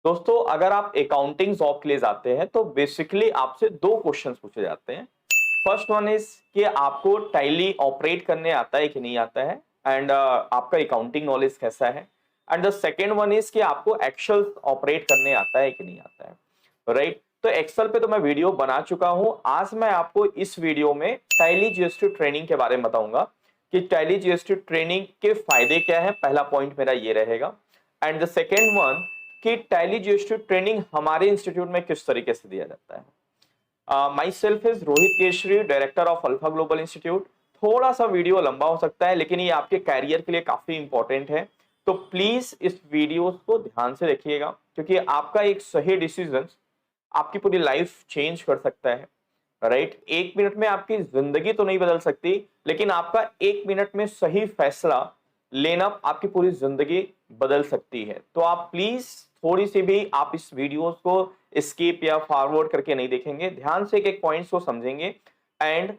दोस्तों अगर आप अकाउंटिंग जॉब के लिए जाते हैं तो बेसिकली आपसे दो क्वेश्चंस पूछे जाते हैं। फर्स्ट वन इज कि आपको टैली ऑपरेट करने आता है कि नहीं आता है एंड आपका अकाउंटिंग नॉलेज कैसा है। And the second one is कि आपको एक्सेल ऑपरेट करने आता है कि नहीं आता है, राइट। तो एक्सेल पे तो मैं वीडियो बना चुका हूं। आज मैं आपको इस वीडियो में टैली जीएसटी ट्रेनिंग के बारे में बताऊंगा कि टैली जीएसटी ट्रेनिंग के फायदे क्या है। पहला पॉइंट मेरा ये रहेगा। एंड द सेकेंड वन कि टैली जीएसटी ट्रेनिंग हमारे इंस्टीट्यूट में किस तरीके से दिया जाता है। My self is Rohit Keshari, director of alpha global institute. थोड़ा सा वीडियो लंबा हो सकता है लेकिन ये आपके कैरियर के लिए काफी इंपॉर्टेंट है, तो प्लीज इस वीडियो को ध्यान से देखिएगा क्योंकि आपका एक सही डिसीजन आपकी पूरी लाइफ चेंज कर सकता है, राइट। एक मिनट में आपकी जिंदगी तो नहीं बदल सकती लेकिन आपका एक मिनट में सही फैसला लेना आपकी पूरी जिंदगी बदल सकती है। तो आप प्लीज थोड़ी सी भी आप इस वीडियोस को स्किप या फॉरवर्ड करके नहीं देखेंगे, ध्यान से एक एक पॉइंट्स को समझेंगे एंड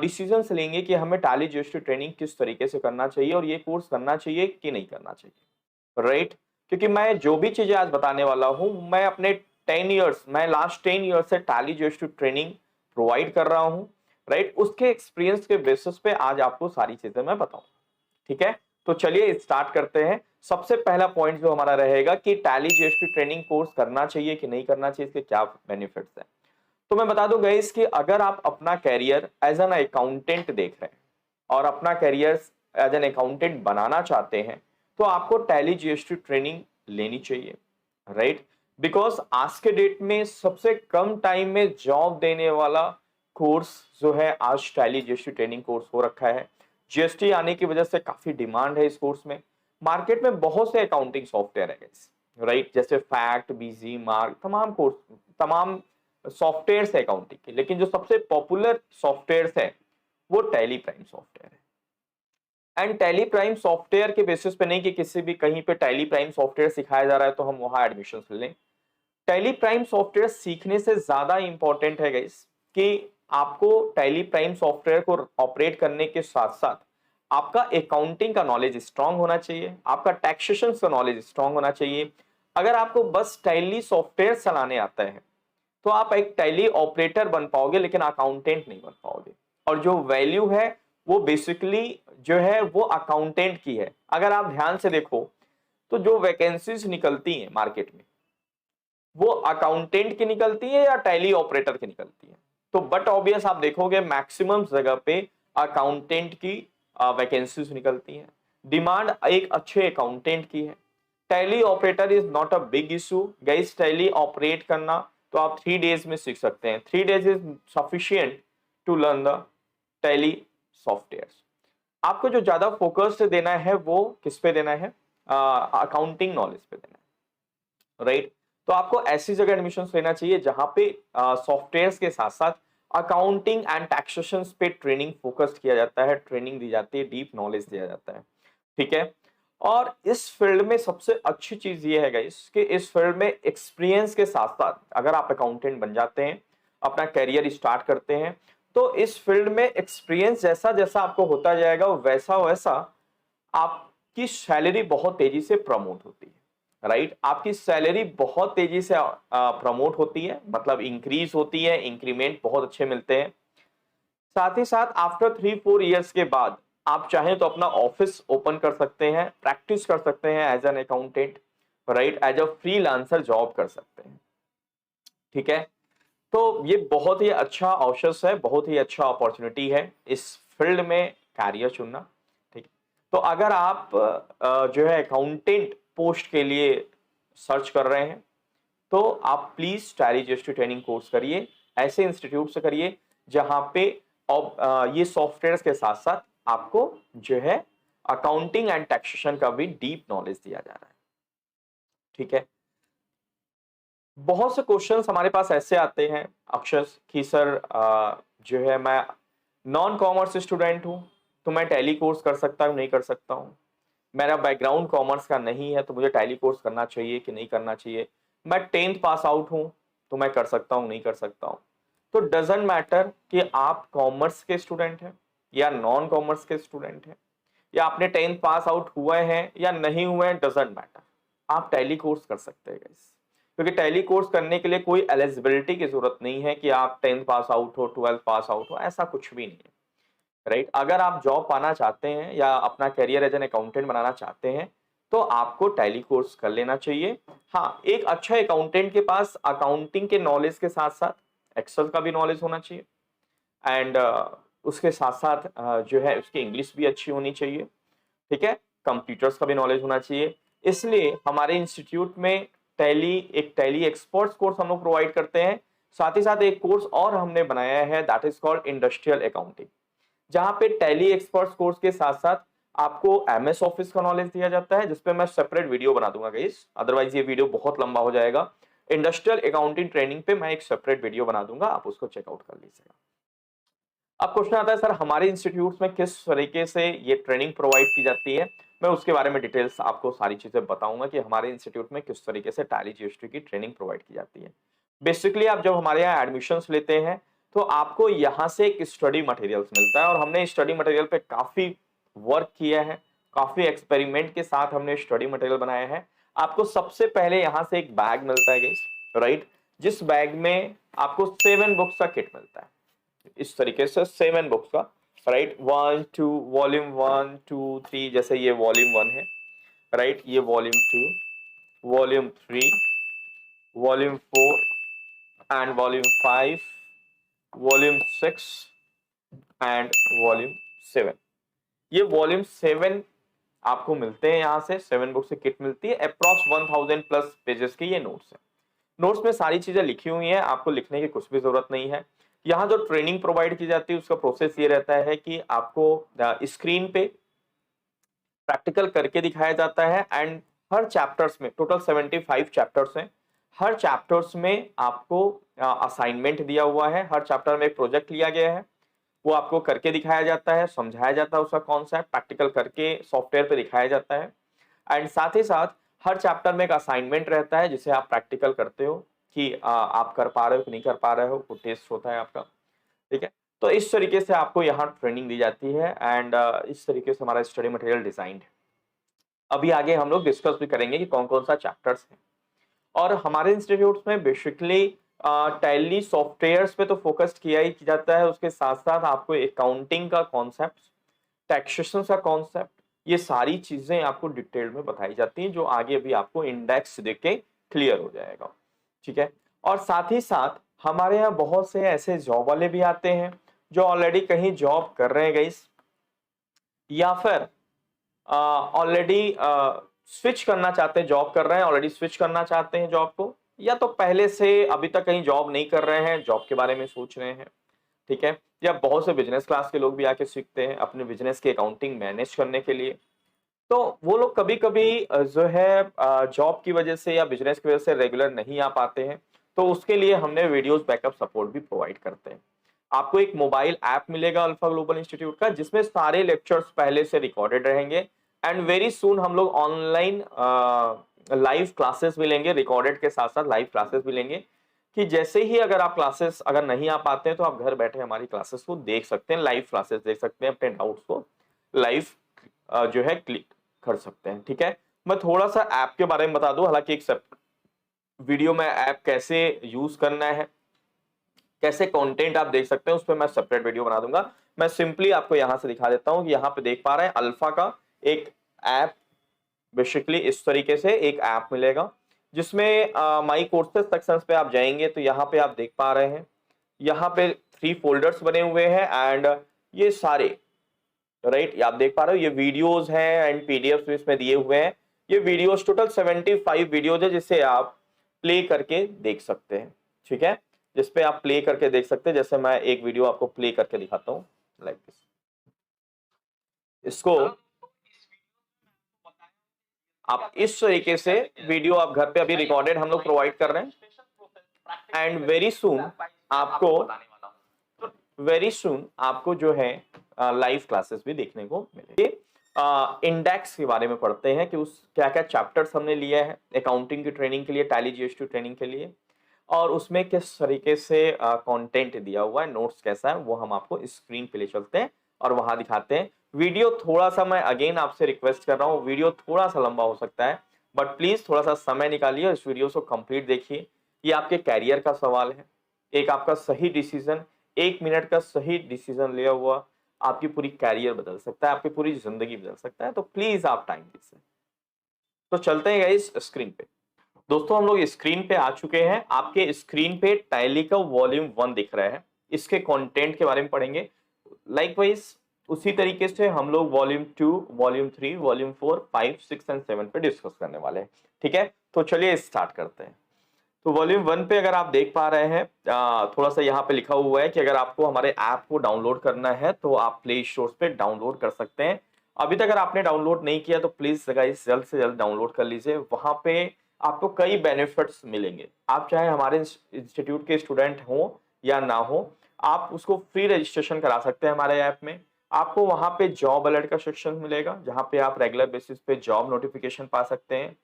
डिसीजंस लेंगे कि हमें टैली जीएसटी ट्रेनिंग किस तरीके से करना चाहिए और ये कोर्स करना चाहिए कि नहीं करना चाहिए, राइट। क्योंकि मैं जो भी चीजें आज बताने वाला हूं मैं अपने 10 इयर्स, मैं लास्ट 10 इयर्स से टैली जीएसटी ट्रेनिंग प्रोवाइड कर रहा हूं, राइट। उसके एक्सपीरियंस के बेसिस पे आज आपको सारी चीजें मैं बताऊं, ठीक है। तो चलिए स्टार्ट करते हैं। सबसे पहला पॉइंट जो हमारा रहेगा कि टैली जीएसटी ट्रेनिंग कोर्स करना चाहिए कि नहीं करना चाहिए, इसके क्या बेनिफिट्स हैं। तो मैं बता दूं गाइस कि अगर आप अपना कैरियर एज एन अकाउंटेंट देख रहे हैं और अपना कैरियर एज एन अकाउंटेंट बनाना चाहते हैं तो आपको टैली जीएसटी ट्रेनिंग लेनी चाहिए, राइट। बिकॉज आज के डेट में सबसे कम टाइम में जॉब देने वाला कोर्स जो है आज टैली जीएसटी ट्रेनिंग कोर्स हो रखा है। जीएसटी आने की वजह से काफी डिमांड है इस कोर्स में। मार्केट में बहुत से अकाउंटिंग सॉफ्टवेयर है गाइस, राइट, जैसे फैक्ट, बीजी, मार्क, तमाम कोर्स, तमाम सॉफ्टवेयर है अकाउंटिंग के, लेकिन जो सबसे पॉपुलर सॉफ्टवेयर है वो टैली प्राइम सॉफ्टवेयर है। एंड टैली प्राइम सॉफ्टवेयर के बेसिस पे नहीं कि किसी भी कहीं पे टैली प्राइम सॉफ्टवेयर सिखाया जा रहा है तो हम वहां एडमिशन ले लें। टैली प्राइम सॉफ्टवेयर सीखने से ज्यादा इंपॉर्टेंट है गाइस कि आपको टैली प्राइम सॉफ्टवेयर को ऑपरेट करने के साथ साथ आपका अकाउंटिंग का नॉलेज स्ट्रांग होना चाहिए, आपका टैक्सेशन का नॉलेज स्ट्रांग होना चाहिए। अगर आपको बस टैली सॉफ्टवेयर चलाने आता है तो आप एक टैली ऑपरेटर बन पाओगे लेकिन अकाउंटेंट नहीं बन पाओगे। और जो वैल्यू है वो बेसिकली जो है वो अकाउंटेंट की है। अगर आप ध्यान से देखो तो जो वैकेंसीज निकलती हैं मार्केट में वो अकाउंटेंट की निकलती है या टैली ऑपरेटर की निकलती है। तो बट ऑब्वियस आप देखोगे मैक्सिमम जगह पे अकाउंटेंट की वैकेंसीज निकलती हैं। डिमांड एक अच्छे अकाउंटेंट की है। Tally operator is not a big issue guys. Tally operate करना तो आप 3 डेज में सीख सकते हैं। 3 days is sufficient to learn the Tally software. आपको जो ज्यादा फोकस देना है वो किस पे देना है, अकाउंटिंग नॉलेज पे देना है, राइट। तो आपको ऐसी जगह एडमिशन लेना चाहिए जहां पे सॉफ्टवेयर के साथ साथ अकाउंटिंग एंड टैक्सेशन पे ट्रेनिंग फोकस किया जाता है, ट्रेनिंग दी जाती है, डीप नॉलेज दिया जाता है, ठीक है। और इस फील्ड में सबसे अच्छी चीज ये है गाइस कि इस फील्ड में एक्सपीरियंस के साथ साथ अगर आप अकाउंटेंट बन जाते हैं, अपना करियर स्टार्ट करते हैं, तो इस फील्ड में एक्सपीरियंस जैसा जैसा आपको होता जाएगा वैसा वैसा आपकी सैलरी बहुत तेजी से प्रमोट होती है, राइट। आपकी सैलरी बहुत तेजी से प्रमोट होती है, मतलब इंक्रीज होती है, इंक्रीमेंट बहुत अच्छे मिलते हैं। साथ ही साथ आफ्टर 3-4 इयर्स के बाद आप चाहें तो अपना ऑफिस ओपन कर सकते हैं, प्रैक्टिस कर सकते हैं as an accountant, right, as a freelancer job कर सकते हैं, ठीक है। तो ये बहुत ही अच्छा अवसर है, बहुत ही अच्छा अपॉर्चुनिटी है इस फील्ड में कैरियर चुनना, ठीक है। तो अगर आप जो है अकाउंटेंट पोस्ट के लिए सर्च कर रहे हैं तो आप please tally GST training course करिए, ऐसे इंस्टीट्यूट से करिए जहां पे ये सॉफ्टवेयर के साथ साथ आपको जो है अकाउंटिंग एंड टैक्सेशन का भी डीप नॉलेज दिया जा रहा है, ठीक है। बहुत से क्वेश्चंस हमारे पास ऐसे आते हैं अक्षर कि सर जो है मैं नॉन कॉमर्स स्टूडेंट हूं तो मैं टैली कोर्स कर सकता हूं नहीं कर सकता हूं, मेरा बैकग्राउंड कॉमर्स का नहीं है तो मुझे टैली कोर्स करना चाहिए कि नहीं करना चाहिए, मैं 10th पास आउट हूं तो मैं कर सकता हूं नहीं कर सकता हूं। तो डजेंट मैटर कि आप कॉमर्स के स्टूडेंट हैं या नॉन कॉमर्स के स्टूडेंट हैं या आपने 10th पास आउट हुए हैं या नहीं हुए हैं, डजेंट मैटर, आप टैली कोर्स कर सकते हैं गाइस। क्योंकि टैली कोर्स करने के लिए कोई एलिजिबिलिटी की जरूरत नहीं है कि आप 10th पास आउट हो, 12th पास आउट हो, ऐसा कुछ भी नहीं है, राइट। अगर आप जॉब पाना चाहते हैं या अपना करियर एज एन अकाउंटेंट बनाना चाहते हैं तो आपको टैली कोर्स कर लेना चाहिए। हाँ, एक अच्छा अकाउंटेंट के पास अकाउंटिंग के नॉलेज के साथ साथ एक्सेल का भी नॉलेज होना चाहिए, एंड उसके साथ साथ जो है उसकी इंग्लिश भी अच्छी होनी चाहिए, ठीक है, कंप्यूटर्स का भी नॉलेज होना चाहिए। इसलिए हमारे इंस्टीट्यूट में टैली एक्सपर्ट्स कोर्स हम लोग प्रोवाइड करते हैं। साथ ही साथ एक कोर्स और हमने बनाया है, that is called industrial accounting, जहां पे टैली एक्सपर्ट्स कोर्स के साथ साथ आपको एमएस ऑफिस का नॉलेज दिया जाता है, जिसपे मैं सेपरेट वीडियो बना दूंगा गाइस, अदरवाइज ये वीडियो बहुत लंबा हो जाएगा। इंडस्ट्रियल अकाउंटिंग ट्रेनिंग पे मैं एक सेपरेट वीडियो बना दूंगा, आप उसको चेकआउट कर लीजिएगा। अब क्वेश्चन आता है सर हमारे इंस्टीट्यूट में किस तरीके से ये ट्रेनिंग प्रोवाइड की जाती है। मैं उसके बारे में डिटेल्स आपको सारी चीजें बताऊंगा कि हमारे इंस्टीट्यूट में किस तरीके से टैली जीएसटी की ट्रेनिंग प्रोवाइड की जाती है। बेसिकली आप जब हमारे यहाँ एडमिशंस लेते हैं तो आपको यहाँ से एक स्टडी मटेरियल्स मिलता है, और हमने स्टडी मटेरियल पे काफी वर्क किया है, काफी एक्सपेरिमेंट के साथ हमने स्टडी मटेरियल बनाया है। आपको सबसे पहले यहाँ से एक बैग मिलता है गाइस, राइट, जिस बैग में आपको 7 बुक्स का किट मिलता है, इस तरीके से 7 बुक्स का, राइट, 1 2 वॉल्यूम 1 2 3, जैसे ये वॉल्यूम 1 है, राइट, ये volume 2, volume 3, volume 4 and volume 5, volume 6 and volume 7। ये वॉल्यूम 7 आपको मिलते हैं, यहाँ से 7 बुक्स की किट मिलती है, अप्रॉक्स 1000 प्लस पेजेस के ये नोट्स है। नोट्स में सारी चीजें लिखी हुई हैं, आपको लिखने की कुछ भी जरूरत नहीं है। यहाँ जो ट्रेनिंग प्रोवाइड की जाती है उसका प्रोसेस ये रहता है कि आपको स्क्रीन पे प्रैक्टिकल करके दिखाया जाता है, एंड हर चैप्टर्स में टोटल 75 चैप्टर्स हैं, हर चैप्टर्स में आपको असाइनमेंट दिया हुआ है, हर चैप्टर में एक प्रोजेक्ट लिया गया है, वो आपको करके दिखाया जाता है, समझाया जाता है उसका कॉन्सेप्ट, प्रैक्टिकल करके सॉफ्टवेयर पे दिखाया जाता है, एंड साथ ही साथ हर चैप्टर में एक असाइनमेंट रहता है जिसे आप प्रैक्टिकल करते हो कि आप कर पा रहे हो कि नहीं कर पा रहे हो, वो टेस्ट होता है आपका, ठीक है। तो इस तरीके से आपको यहाँ ट्रेनिंग दी जाती है, एंड इस तरीके से हमारा स्टडी मटेरियल डिजाइंड है। अभी आगे हम लोग डिस्कस भी करेंगे कि कौन कौन सा चैप्टर्स है। और हमारे इंस्टीट्यूट में बेसिकली टैली सॉफ्टवेयर्स पे तो फोकस किया ही जाता है, उसके साथ साथ आपको अकाउंटिंग का कॉन्सेप्ट, टैक्सेशन का कॉन्सेप्ट, ये सारी चीजें आपको डिटेल में बताई जाती हैं, जो आगे भी आपको इंडेक्स देख के क्लियर हो जाएगा, ठीक है। और साथ ही साथ हमारे यहाँ बहुत से ऐसे जॉब वाले भी आते हैं जो ऑलरेडी कहीं जॉब कर रहे हैं गाइस, या फिर ऑलरेडी स्विच करना चाहते हैं, जॉब कर रहे हैं ऑलरेडी स्विच करना चाहते हैं जॉब को, या तो पहले से अभी तक कहीं जॉब नहीं कर रहे हैं, जॉब के बारे में सोच रहे हैं, ठीक है। या बहुत से बिजनेस क्लास के लोग भी आके सीखते हैं अपने बिजनेस की अकाउंटिंग मैनेज करने के लिए। तो वो लोग कभी कभी जो है जॉब की वजह से या बिजनेस की वजह से रेगुलर नहीं आ पाते हैं, तो उसके लिए हमने वीडियोस बैकअप सपोर्ट भी प्रोवाइड करते हैं। आपको एक मोबाइल ऐप मिलेगा अल्फा ग्लोबल इंस्टीट्यूट का, जिसमें सारे लेक्चर्स पहले से रिकॉर्डेड रहेंगे, एंड वेरी सून हम लोग ऑनलाइन लाइव क्लासेस भी लेंगे, रिकॉर्डेड के साथ साथ लाइव क्लासेस भी लेंगे, कि जैसे ही अगर आप क्लासेस अगर नहीं आ पाते हैं तो आप घर बैठे हमारी क्लासेस को देख सकते हैं, लाइव क्लासेस देख सकते हैं, अपने डाउट्स को लाइव जो है क्लिक कर सकते हैं, ठीक है। मैं थोड़ा सा ऐप के बारे में बता दूं, हालांकि एक वीडियो में ऐप कैसे यूज करना है, कैसे कंटेंट आप देख सकते हैं, उस पर मैं सेपरेट वीडियो बना दूंगा। मैं सिंपली आपको यहां से दिखा देता हूं कि यहाँ पे देख पा रहे हैं अल्फा का एक ऐप, बेसिकली इस तरीके से एक ऐप मिलेगा, जिसमें माई कोर्सेज सेक्शन पे आप जाएंगे तो यहाँ पे आप देख पा रहे हैं, यहाँ पे 3 फोल्डर्स बने हुए हैं, एंड ये सारे, राइट, आप देख पा रहे हो ये वीडियोस हैं एंड पीडीएफ इसमें दिए हुए हैं। ये वीडियोस टोटल 75 वीडियोज है, जिसे आप प्ले करके देख सकते हैं, ठीक है, जिसपे आप प्ले करके देख सकते हैं। जैसे मैं एक वीडियो आपको प्ले करके दिखाता हूँ, लाइक दिस, इसको आप इस तरीके से वीडियो आप घर पे अभी रिकॉर्डेड हम लोग प्रोवाइड कर रहे हैं, एंड वेरी सून आपको जो है लाइव क्लासेस भी देखने को मिलेंगे। इंडेक्स के बारे में पढ़ते हैं कि उस क्या क्या चैप्टर्स हमने लिया है अकाउंटिंग की ट्रेनिंग के लिए, टैली जीएसटी ट्रेनिंग के लिए, और उसमें किस तरीके से कंटेंट दिया हुआ है, नोट्स कैसा है, वो हम आपको स्क्रीन पे ले चलते हैं और वहां दिखाते हैं। वीडियो थोड़ा सा, मैं अगेन आपसे रिक्वेस्ट कर रहा हूँ, वीडियो थोड़ा सा लंबा हो सकता है, बट प्लीज थोड़ा सा समय निकालिए और इस वीडियो को कंप्लीट देखिए। ये आपके कैरियर का सवाल है। एक आपका सही डिसीजन, 1 मिनट का सही डिसीजन लिया हुआ आपकी पूरी कैरियर बदल सकता है, आपकी पूरी जिंदगी बदल सकता है। तो प्लीज आप टाइम दीजिए। तो चलते हैं गाइस स्क्रीन पे। दोस्तों हम लोग स्क्रीन पे आ चुके हैं। आपके स्क्रीन पे टैली का वॉल्यूम 1 दिख रहा है। इसके कंटेंट के बारे में पढ़ेंगे। लाइकवाइज उसी तरीके से हम लोग वॉल्यूम 2, वॉल्यूम 3, वॉल्यूम 4, 5, 6 एंड 7 पे डिस्कस करने वाले हैं। ठीक है, तो चलिए स्टार्ट करते हैं। तो वॉल्यूम 1 पे अगर आप देख पा रहे हैं, थोड़ा सा यहाँ पे लिखा हुआ है कि अगर आपको हमारे ऐप को डाउनलोड करना है तो आप प्ले स्टोर पे डाउनलोड कर सकते हैं। अभी तक अगर आपने डाउनलोड नहीं किया तो प्लीज गाइस जल्द से जल्द डाउनलोड कर लीजिए। वहां पे आपको कई बेनिफिट्स मिलेंगे। आप चाहे हमारे इंस्टीट्यूट के स्टूडेंट हो या ना हो, आप उसको फ्री रजिस्ट्रेशन करा सकते हैं हमारे ऐप में। आपको वहां पे जॉब अलर्ट का सेक्शन मिलेगा जहां पे आप रेगुलर बेसिस पे जॉब नोटिफिकेशन पा सकते हैं।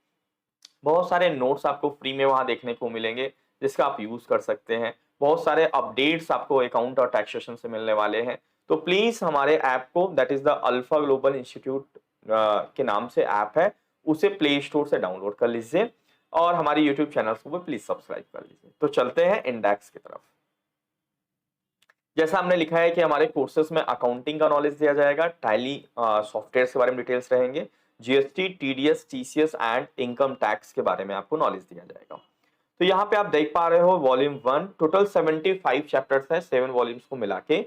बहुत सारे नोट्स आपको फ्री में वहां देखने को मिलेंगे जिसका आप यूज कर सकते हैं। बहुत सारे अपडेट्स आपको अकाउंट और टैक्सेशन से मिलने वाले हैं। तो प्लीज हमारे ऐप को, that is the alpha global institute के नाम से ऐप है, उसे प्ले स्टोर से डाउनलोड कर लीजिए और हमारी यूट्यूब चैनल को भी प्लीज सब्सक्राइब कर लीजिए। तो चलते हैं इंडेक्स की तरफ। जैसा हमने लिखा है कि हमारे कोर्सेज में अकाउंटिंग का नॉलेज दिया जाएगा, टैली सॉफ्टवेयर के बारे में डिटेल्स रहेंगे, GST, TDS, TCS and income tax के बारे में आपको नॉलेज दिया जाएगा। तो यहाँ पे आप देख पा रहे हो वॉल्यूम 1 टोटल 75 चैप्टर्स है, 7 वॉल्यूम्स को मिला के।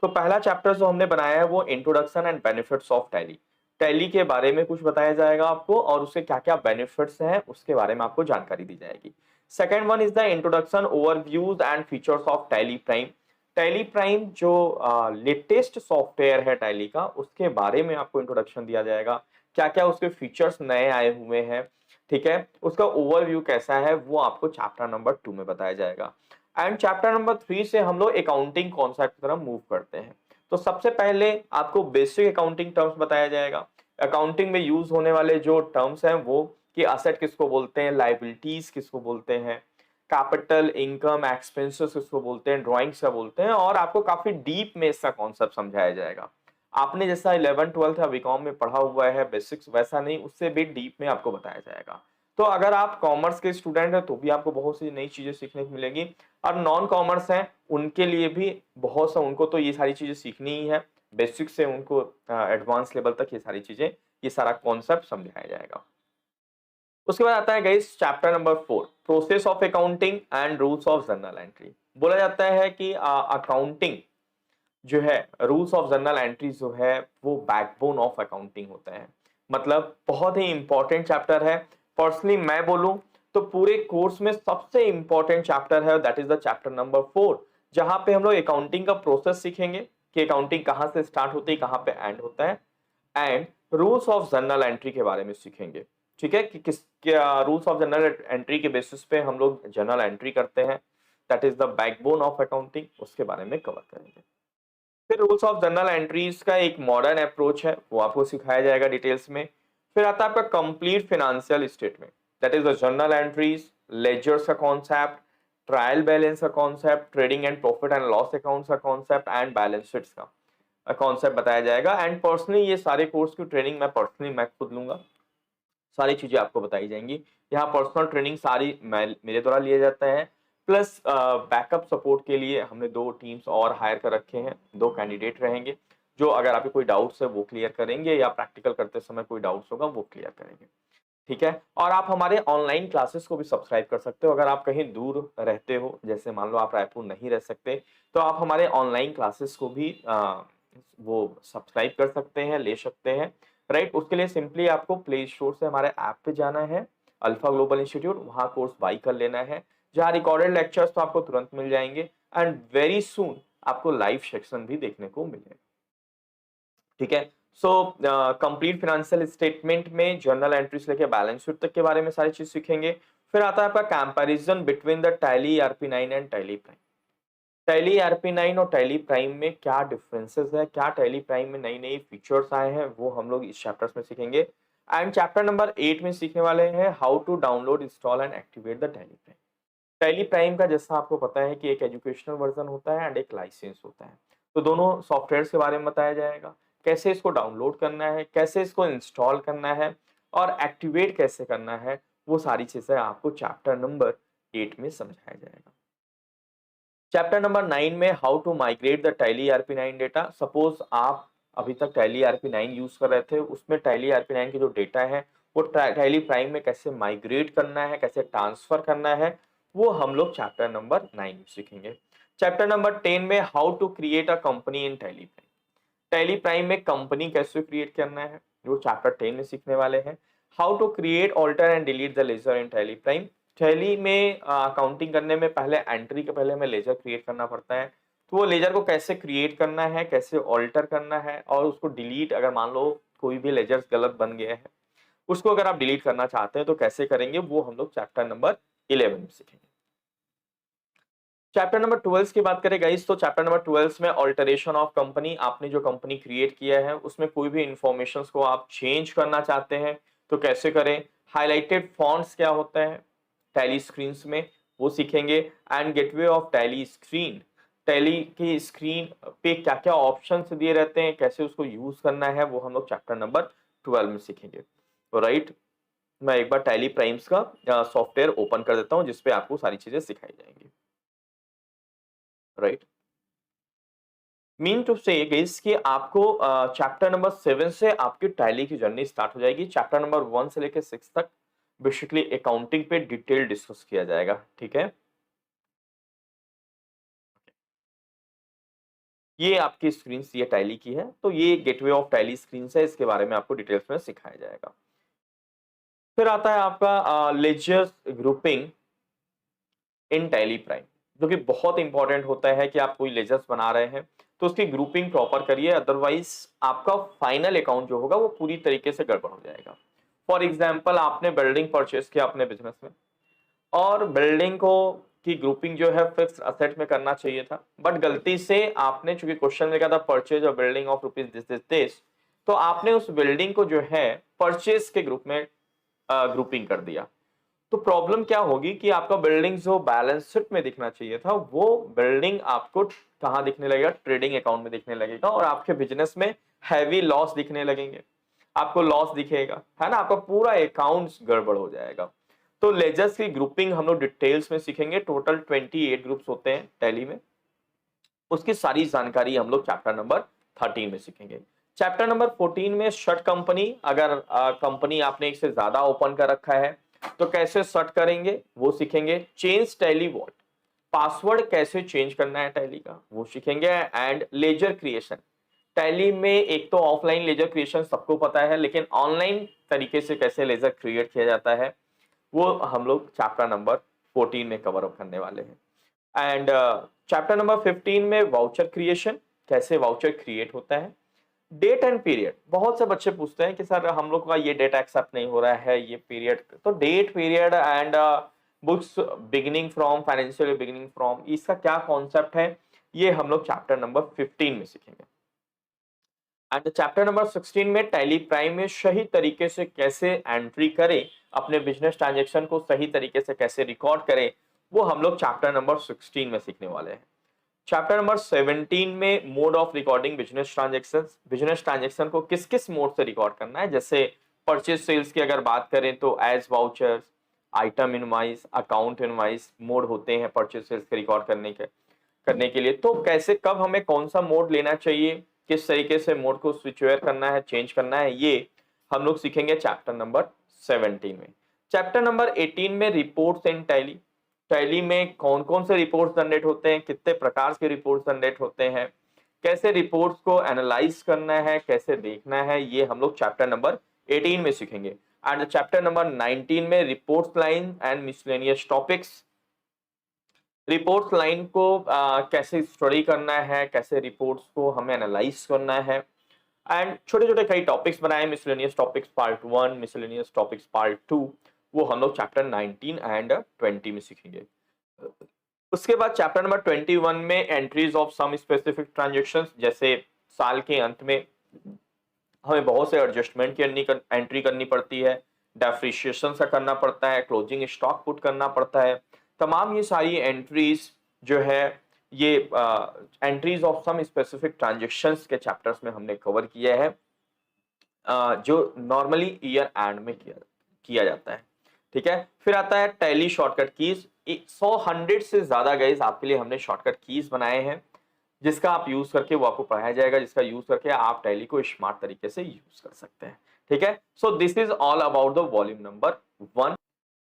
तो पहला चैप्टर जो हमने बनाया है वो introduction and benefits of tally. Tally के बारे में कुछ बताया जाएगा आपको और उसके क्या क्या बेनिफिट्स हैं उसके बारे में आपको जानकारी दी जाएगी। Second one is the introduction, overviews and features of tally Prime. Tally prime जो लेटेस्ट सॉफ्टवेयर है टैली का, उसके बारे में आपको इंट्रोडक्शन दिया जाएगा। क्या क्या उसके फीचर्स नए आए हुए हैं, ठीक है, उसका ओवरव्यू कैसा है वो आपको चैप्टर नंबर 2 में बताया जाएगा। एंड चैप्टर नंबर 3 से हम लोग अकाउंटिंग कॉन्सेप्ट की तरफ मूव करते हैं। तो सबसे पहले आपको बेसिक अकाउंटिंग टर्म्स बताया जाएगा। अकाउंटिंग में यूज होने वाले जो टर्म्स हैं वो, कि असेट किसको बोलते हैं, लाइबिलिटीज किसको बोलते हैं, कैपिटल, इनकम, एक्सपेंसेस किसको बोलते हैं, ड्राइंग्स क्या बोलते हैं, और आपको काफी डीप में इसका कॉन्सेप्ट समझाया जाएगा। आपने जैसा 11 12 या बीकॉम में पढ़ा हुआ है बेसिक्स, वैसा नहीं, उससे भी डीप में आपको बताया जाएगा। तो अगर आप कॉमर्स के स्टूडेंट हैं तो भी आपको बहुत सी नई चीजें सीखने को मिलेगी, और नॉन कॉमर्स हैं उनके लिए भी बहुत सा, उनको तो ये सारी चीजें सीखनी ही है। बेसिक से उनको एडवांस लेवल तक ये सारी चीजें, ये सारा कॉन्सेप्ट समझाया जाएगा। उसके बाद आता है guys chapter number 4, process of accounting and rules of journal entry. बोला जाता है कि अकाउंटिंग जो है, रूल्स ऑफ जर्नल एंट्री जो है वो बैकबोन ऑफ अकाउंटिंग होता है। मतलब बहुत ही इंपॉर्टेंट चैप्टर है। पर्सनली मैं बोलूं तो पूरे कोर्स में सबसे इंपॉर्टेंट चैप्टर है, that is the chapter number 4, जहां पे हम लोग अकाउंटिंग का प्रोसेस सीखेंगे कि अकाउंटिंग कहां से स्टार्ट होती है, कहां पे एंड होता है, and rules of journal entry के बारे में सीखेंगे। ठीक है, कि किस क्या रूल्स ऑफ जर्नल एंट्री के बेसिस पे हम लोग जर्नल एंट्री करते हैं, that is the backbone of accounting, उसके बारे में कवर करेंगे। फिर रूल्स ऑफ जर्नल एंट्रीज का एक मॉडर्न अप्रोच है, वो आपको सिखाया जाएगा डिटेल्स में। फिर आता है आपका complete financial statement, that is the journal entries, ledgers का कॉन्सेप्ट, ट्रायल बैलेंस का concept, trading and profit and loss accounts का कॉन्सेप्ट एंड बैलेंस शीट्स का कॉन्सेप्ट बताया जाएगा। एंड पर्सनली ये सारे कोर्स की ट्रेनिंग मैं खुद लूंगा, सारी चीजें आपको बताई जाएंगी। यहाँ पर्सनल ट्रेनिंग सारी मेरे द्वारा लिए जाता है, प्लस बैकअप सपोर्ट के लिए हमने 2 टीम्स और हायर कर रखे हैं, 2 कैंडिडेट रहेंगे जो अगर आपके कोई डाउट्स है वो क्लियर करेंगे, या प्रैक्टिकल करते समय कोई डाउट्स होगा वो क्लियर करेंगे। ठीक है, और आप हमारे ऑनलाइन क्लासेस को भी सब्सक्राइब कर सकते हो। अगर आप कहीं दूर रहते हो, जैसे मान लो आप रायपुर नहीं रह सकते, तो आप हमारे ऑनलाइन क्लासेस को भी वो सब्सक्राइब कर सकते हैं, ले सकते हैं। राइट, उसके लिए सिंपली आपको प्ले स्टोर से हमारे ऐप पे जाना है, अल्फा ग्लोबल इंस्टीट्यूट, वहां कोर्स बाई कर लेना है, जहां रिकॉर्डेड लेक्चर्स तो आपको तुरंत मिल जाएंगे, एंड वेरी सून आपको लाइव सेक्शन भी देखने को मिलेगा। ठीक है, सो कंप्लीट फाइनेंशियल स्टेटमेंट में जर्नल एंट्री से लेकर बैलेंस शीट तक के बारे में सारी चीज सीखेंगे। फिर आता है आपका comparison between the Tally ERP9 and tally Prime. Tally ERP9 और टैली प्राइम में क्या डिफरेंसेस है, क्या टैली प्राइम में नई नई फीचर्स आए हैं, वो हम लोग इस चैप्टर्स में सीखेंगे। एंड चैप्टर नंबर 8 में सीखने वाले हैं how to download, install and activate the Tally Prime. Tally Prime का जैसा आपको पता है कि एक एजुकेशनल वर्जन होता है एंड एक लाइसेंस होता है। तो दोनों सॉफ्टवेयर के बारे में बताया जाएगा, कैसे इसको डाउनलोड करना है, कैसे इसको इंस्टॉल करना है, और एक्टिवेट कैसे करना है, वो सारी चीजें आपको चैप्टर नंबर 8 में समझाया जाएगा। चैप्टर नंबर 9 में how to migrate the Tally ERP9 डेटा। सपोज आप अभी तक टैली ERP9 यूज कर रहे थे, उसमें टैली ERP9 के जो डेटा है वो टैली प्राइम में कैसे माइग्रेट करना है, कैसे ट्रांसफर करना है, वो हम लोग चैप्टर नंबर 9 में सीखेंगे। चैप्टर नंबर 10 में how to create a company in Tally Prime. Tally Prime में कंपनी कैसे क्रिएट करना है, वो चैप्टर 10 में सीखने वाले हैं। How to create, alter and delete the ledger in Tally Prime. Tally में अकाउंटिंग करने में पहले एंट्री के पहले हमें लेजर क्रिएट करना पड़ता है, तो वो लेजर को कैसे क्रिएट करना है, कैसे ऑल्टर करना है और उसको डिलीट, अगर मान लो कोई भी लेजर गलत बन गया है उसको अगर आप डिलीट करना चाहते हैं तो कैसे करेंगे, वो हम लोग चैप्टर नंबर 11 में सीखेंगे। चैप्टर नंबर 12 की बात करें गाइस, तो चैप्टर नंबर 12 में ऑल्टरेशन ऑफ कंपनी। आपने जो कंपनी क्रिएट किया है उसमें कोई भी इंफॉर्मेशन को आप चेंज करना चाहते हैं तो कैसे करें। हाईलाइटेड फॉन्ट्स क्या होता है टैली स्क्रीन्स में, वो सीखेंगे। And gateway of tally screen, tally की स्क्रीन पे क्या क्या ऑप्शन दिए रहते हैं, कैसे उसको यूज करना है, वो हम लोग चैप्टर नंबर 12 में सीखेंगे। तो राइट, मैं एक बार टैली प्राइम्स का सॉफ्टवेयर ओपन कर देता हूं जिसपे आपको सारी चीजें सिखाई जाएंगी। राइट, मीन टू से गाइस कि आपको चैप्टर नंबर 7 से आपकी टैली की जर्नी स्टार्ट हो जाएगी। चैप्टर नंबर 1 से लेकर 6 तक बेसिकली अकाउंटिंग पे डिटेल डिस्कस किया जाएगा। ठीक है, ये आपकी स्क्रीन ये टैली की है, तो ये गेटवे ऑफ टैली स्क्रीन है, इसके बारे में आपको डिटेल्स में सिखाया जाएगा। फिर आता है आपका लेजर ग्रुपिंग इन टैली प्राइम, जो कि बहुत इंपॉर्टेंट होता है कि आप कोई लेजर्स बना रहे हैं तो उसकी ग्रुपिंग प्रॉपर करिए, अदरवाइज आपका फाइनल अकाउंट जो होगा वो पूरी तरीके से गड़बड़ हो जाएगा। फॉर एग्जाम्पल, आपने बिल्डिंग परचेस किया अपने बिजनेस में और बिल्डिंग को की ग्रुपिंग जो है फिक्स असेट में करना चाहिए था, बट गलती से आपने, चूंकि क्वेश्चन लिखा था purchase of building of rupees this, तो आपने उस बिल्डिंग को जो है परचेज के ग्रुप में ग्रुपिंग कर दिया। तो प्रॉब्लम क्या होगी कि आपका बिल्डिंग जो बैलेंस शीट में दिखना चाहिए था वो बिल्डिंग आपको कहां दिखने लगेगा, ट्रेडिंग अकाउंट में दिखने लगेगा और आपके बिजनेस में हैवी लॉस दिखने लगेंगे, आपको लॉस दिखेगा, है ना, आपका पूरा अकाउंट्स गड़बड़ हो जाएगा। तो लेजर्स की ग्रुपिंग हम लोग डिटेल्स में सीखेंगे। टोटल 28 ग्रुप्स होते हैं टैली में, उसकी सारी जानकारी हम लोग चैप्टर नंबर 13 में सीखेंगे। चैप्टर नंबर 14 में शट कंपनी, अगर कंपनी आपने एक से ज्यादा ओपन कर रखा है तो कैसे शट करेंगे वो सीखेंगे। चेंज टैली वॉल्ट, पासवर्ड कैसे चेंज करना है टैली का वो सीखेंगे। एंड लेजर क्रिएशन, टैली में एक तो ऑफलाइन लेजर क्रिएशन सबको पता है, लेकिन ऑनलाइन तरीके से कैसे लेजर क्रिएट किया जाता है वो हम लोग चैप्टर नंबर 14 में कवर अप करने वाले हैं। एंड चैप्टर नंबर 15 में वाउचर क्रिएशन, कैसे वाउचर क्रिएट होता है। डेट एंड पीरियड, बहुत से बच्चे पूछते हैं कि सर हम लोग का ये डेट एक्सेप्ट नहीं हो रहा है, ये पीरियड, तो date period and books beginning from, financial beginning from, इसका क्या कॉन्सेप्ट है ये हम लोग चैप्टर नंबर 15 में सीखेंगे। एंड चैप्टर नंबर 16 में टैली प्राइम में सही तरीके से कैसे एंट्री करें, अपने बिजनेस ट्रांजेक्शन को सही तरीके से कैसे रिकॉर्ड करें, वो हम लोग चैप्टर नंबर 16 में सीखने वाले हैं। चैप्टर नंबर 17 में mode of recording business transaction, business transaction को किस किस मोड से रिकॉर्ड करना है। जैसे परचेज सेल्स की अगर बात करें तो as vouchers, item invoice, account invoice mode होते हैं परचेज सेल्स के रिकॉर्ड करने के लिए। तो कैसे कब हमें कौन सा मोड लेना चाहिए, किस तरीके से मोड को स्विचवेयर करना है, चेंज करना है, ये हम लोग सीखेंगे चैप्टर नंबर 17 में। चैप्टर नंबर 18 में रिपोर्ट्स इन टैली, टैली में कौन कौन से रिपोर्ट्स जनरेट होते हैं, कितने प्रकार के रिपोर्ट्स जनरेट होते हैं, कैसे रिपोर्ट्स को एनालाइज करना है, कैसे देखना है, ये हम लोग चैप्टर नंबर 18 में सीखेंगे। एंड चैप्टर नंबर 19 में reports line and miscellaneous topics, reports line को कैसे स्टडी करना है, कैसे रिपोर्ट्स को हमें एनालाइज करना है। एंड छोटे छोटे कई टॉपिक्स बनाए, miscellaneous topics part 1, miscellaneous topics part 2, वो हम लोग चैप्टर 19 एंड 20 में सीखेंगे। उसके बाद चैप्टर नंबर 21 में entries of some specific transactions, जैसे साल के अंत में हमें बहुत से एडजस्टमेंट की एंट्री करनी पड़ती है, डेप्रिसिएशन का करना पड़ता है, क्लोजिंग स्टॉक पुट करना पड़ता है। तमाम ये सारी एंट्रीज जो है ये entries of some specific transactions के चैप्टर्स में हमने कवर किया है। जो नॉर्मली ईयर एंड में किया जाता है। ठीक है, फिर आता है टैली शॉर्टकट कीज। 100 से ज्यादा गाइस आपके लिए हमने शॉर्टकट कीज बनाए हैं, जिसका आप यूज करके वो आपको पढ़ाया जाएगा, जिसका यूज करके आप टैली को स्मार्ट तरीके से यूज कर सकते हैं। ठीक है, so this is all about the volume number 1।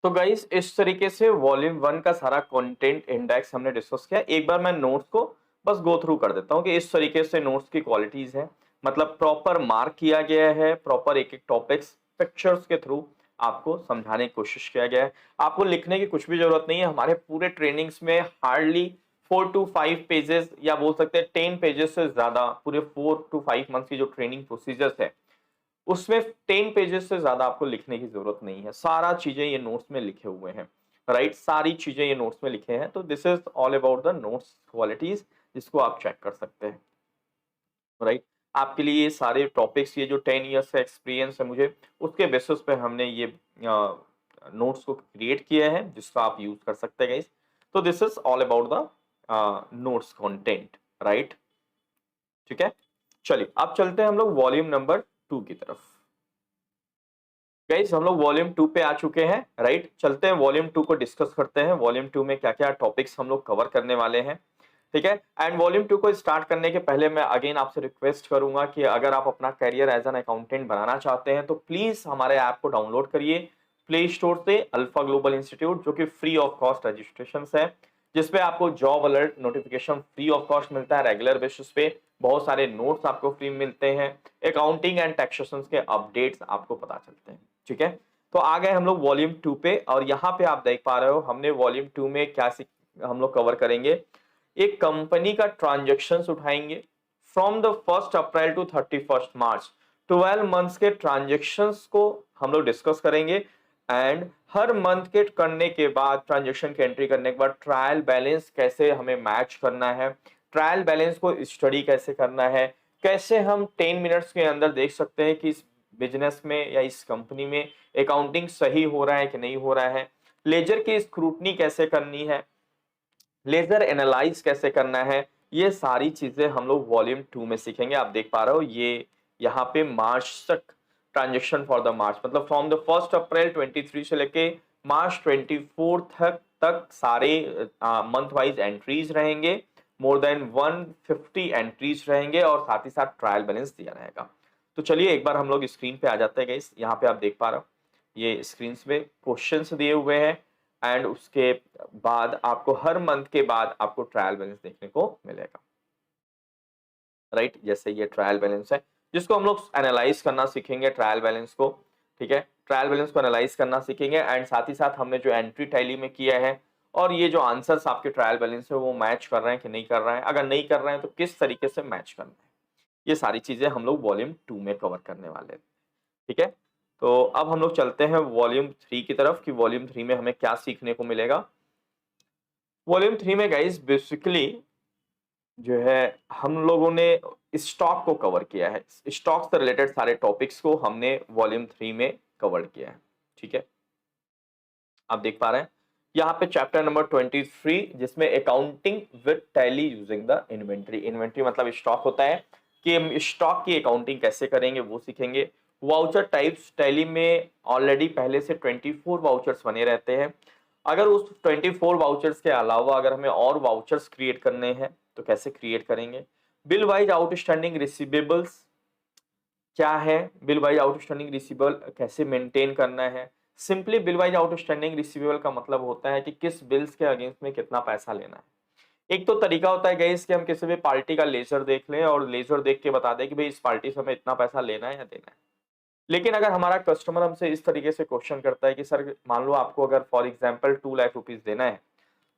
तो गाइस इस तरीके से वॉल्यूम 1 का सारा कंटेंट इंडेक्स हमने डिस्कस किया। एक बार मैं नोट्स को बस गो थ्रू कर देता हूं कि इस तरीके से नोट्स की क्वालिटीज है, मतलब प्रॉपर मार्क किया गया है, प्रॉपर एक एक टॉपिक्स पिक्चर्स के थ्रू आपको समझाने की कोशिश किया गया है। आपको लिखने की कुछ भी जरूरत नहीं है। हमारे पूरे ट्रेनिंग्स में हार्डली 4 to 5 पेजेस या बोल सकते हैं 10 पेजेस से ज्यादा, पूरे 4 to 5 मंथ की जो ट्रेनिंग प्रोसीजर्स है उसमें 10 पेजेस से ज्यादा आपको लिखने की जरूरत नहीं है। सारा चीजें ये नोट्स में लिखे हुए हैं, राइट, सारी चीजें ये नोट्स में लिखे हैं। तो this is all about the notes qualities, जिसको आप चेक कर सकते हैं, राइट। आपके लिए ये सारे टॉपिक्स, ये जो 10 इयर्स का एक्सपीरियंस है मुझे, उसके बेसिस पे हमने ये नोट्स को क्रिएट किया है, जिसका आप यूज कर सकते हैं गाइस। तो this is all about the notes content, right. ठीक है, चलिए अब चलते हैं हम लोग वॉल्यूम नंबर 2 की तरफ। गाइस हम लोग वॉल्यूम 2 पे आ चुके हैं, राइट। चलते हैं वॉल्यूम 2 को डिस्कस करते हैं। वॉल्यूम 2 में क्या क्या टॉपिक्स हम लोग कवर करने वाले हैं, ठीक है। एंड वॉल्यूम 2 को स्टार्ट करने के पहले मैं अगेन आपसे रिक्वेस्ट करूंगा कि अगर आप अपना करियर एज एन अकाउंटेंट बनाना चाहते हैं तो प्लीज हमारे ऐप को डाउनलोड करिए प्ले स्टोर से, अल्फा ग्लोबल इंस्टीट्यूट, जो कि फ्री ऑफ कॉस्ट रजिस्ट्रेशन है, जिसपे आपको job alert notification free of cost मिलता है रेगुलर बेसिस पे, बहुत सारे नोट्स आपको फ्री मिलते हैं, अकाउंटिंग एंड टैक्सेशन के अपडेट्स आपको पता चलते हैं। ठीक है, तो आ गए हम लोग वॉल्यूम 2 पे, और यहाँ पे आप देख पा रहे हो हमने वॉल्यूम 2 में क्या हम लोग कवर करेंगे। एक कंपनी का ट्रांजेक्शन्स उठाएंगे from the 1 April to 31 March, 12 months के ट्रांजेक्शन्स को हम लोग डिस्कस करेंगे। एंड हर मंथ के करने के बाद, ट्रांजेक्शन की एंट्री करने के बाद, ट्रायल बैलेंस कैसे हमें मैच करना है, ट्रायल बैलेंस को स्टडी कैसे करना है, कैसे हम 10 मिनट्स के अंदर देख सकते हैं कि इस बिजनेस में या इस कंपनी में अकाउंटिंग सही हो रहा है कि नहीं हो रहा है, लेजर की स्क्रूटनी कैसे करनी है, लेजर एनालाइज कैसे करना है, ये सारी चीजें हम लोग वॉल्यूम 2 में सीखेंगे। आप देख पा रहे हो ये यहाँ पे मार्च तक, ट्रांजेक्शन फॉर द मार्च, मतलब फ्रॉम द 1 अप्रैल 23 से लेके मार्च 24 तक सारे मंथ वाइज एंट्रीज रहेंगे, मोर देन 150 एंट्रीज रहेंगे, और साथ ही साथ ट्रायल बैलेंस दिया रहेगा। तो चलिए एक बार हम लोग स्क्रीन पे आ जाते हैं गाइस। यहाँ पे आप देख पा रहे हो ये स्क्रीन पे क्वेश्चंस दिए हुए हैं, एंड उसके बाद आपको हर मंथ के बाद आपको ट्रायल बैलेंस देखने को मिलेगा, राइट। जैसे ये ट्रायल बैलेंस है, जिसको हम लोग एनालाइज करना सीखेंगे ट्रायल बैलेंस को, ठीक है। ट्रायल बैलेंस को एनालाइज करना सीखेंगे, एंड साथ ही साथ हमने जो एंट्री टैली में किया है, और ये जो आंसर्स आपके ट्रायल बैलेंस है वो मैच कर रहे हैं कि नहीं कर रहे हैं, अगर नहीं कर रहे हैं तो किस तरीके से मैच करना है, ये सारी चीजें हम लोग वॉल्यूम 2 में कवर करने वाले हैं। ठीक है, तो अब हम लोग चलते हैं वॉल्यूम 3 की तरफ कि वॉल्यूम 3 में हमें क्या सीखने को मिलेगा। वॉल्यूम 3 में गाइस बेसिकली जो है हम लोगों ने स्टॉक को कवर किया है, स्टॉक से रिलेटेड सारे टॉपिक्स को हमने वॉल्यूम 3 में कवर किया है। ठीक है, आप देख पा रहे हैं यहाँ पे चैप्टर नंबर 23, जिसमें accounting with tally using the inventory. Inventory मतलब स्टॉक होता है, कि हम स्टॉक की अकाउंटिंग कैसे करेंगे वो सीखेंगे। वाउचर टाइप्स, टैली में ऑलरेडी पहले से 24 वाउचर्स बने रहते हैं। अगर उस 24 वाउचर्स के अलावा अगर हमें और वाउचर्स क्रिएट करने हैं तो कैसे क्रिएट करेंगे। बिल वाइज आउटस्टैंडिंग रिसीवेबल्स क्या है, बिल वाइज आउटस्टैंडिंग रिसीवेबल कैसे मेंटेन करना है। Simply bill wise outstanding receivable का मतलब होता है कि किस बिल्स के अगेंस्ट में कितना पैसा लेना है। एक तो तरीका होता है गाइस कि हम किसी भी पार्टी का लेजर देख लें और लेजर देख के बता दें कि भाई इस पार्टी से हमें इतना पैसा लेना है या देना है। लेकिन अगर हमारा कस्टमर हमसे इस तरीके से क्वेश्चन करता है कि सर मान लो आपको अगर फॉर एग्जांपल 2 लाख रुपीस देना है,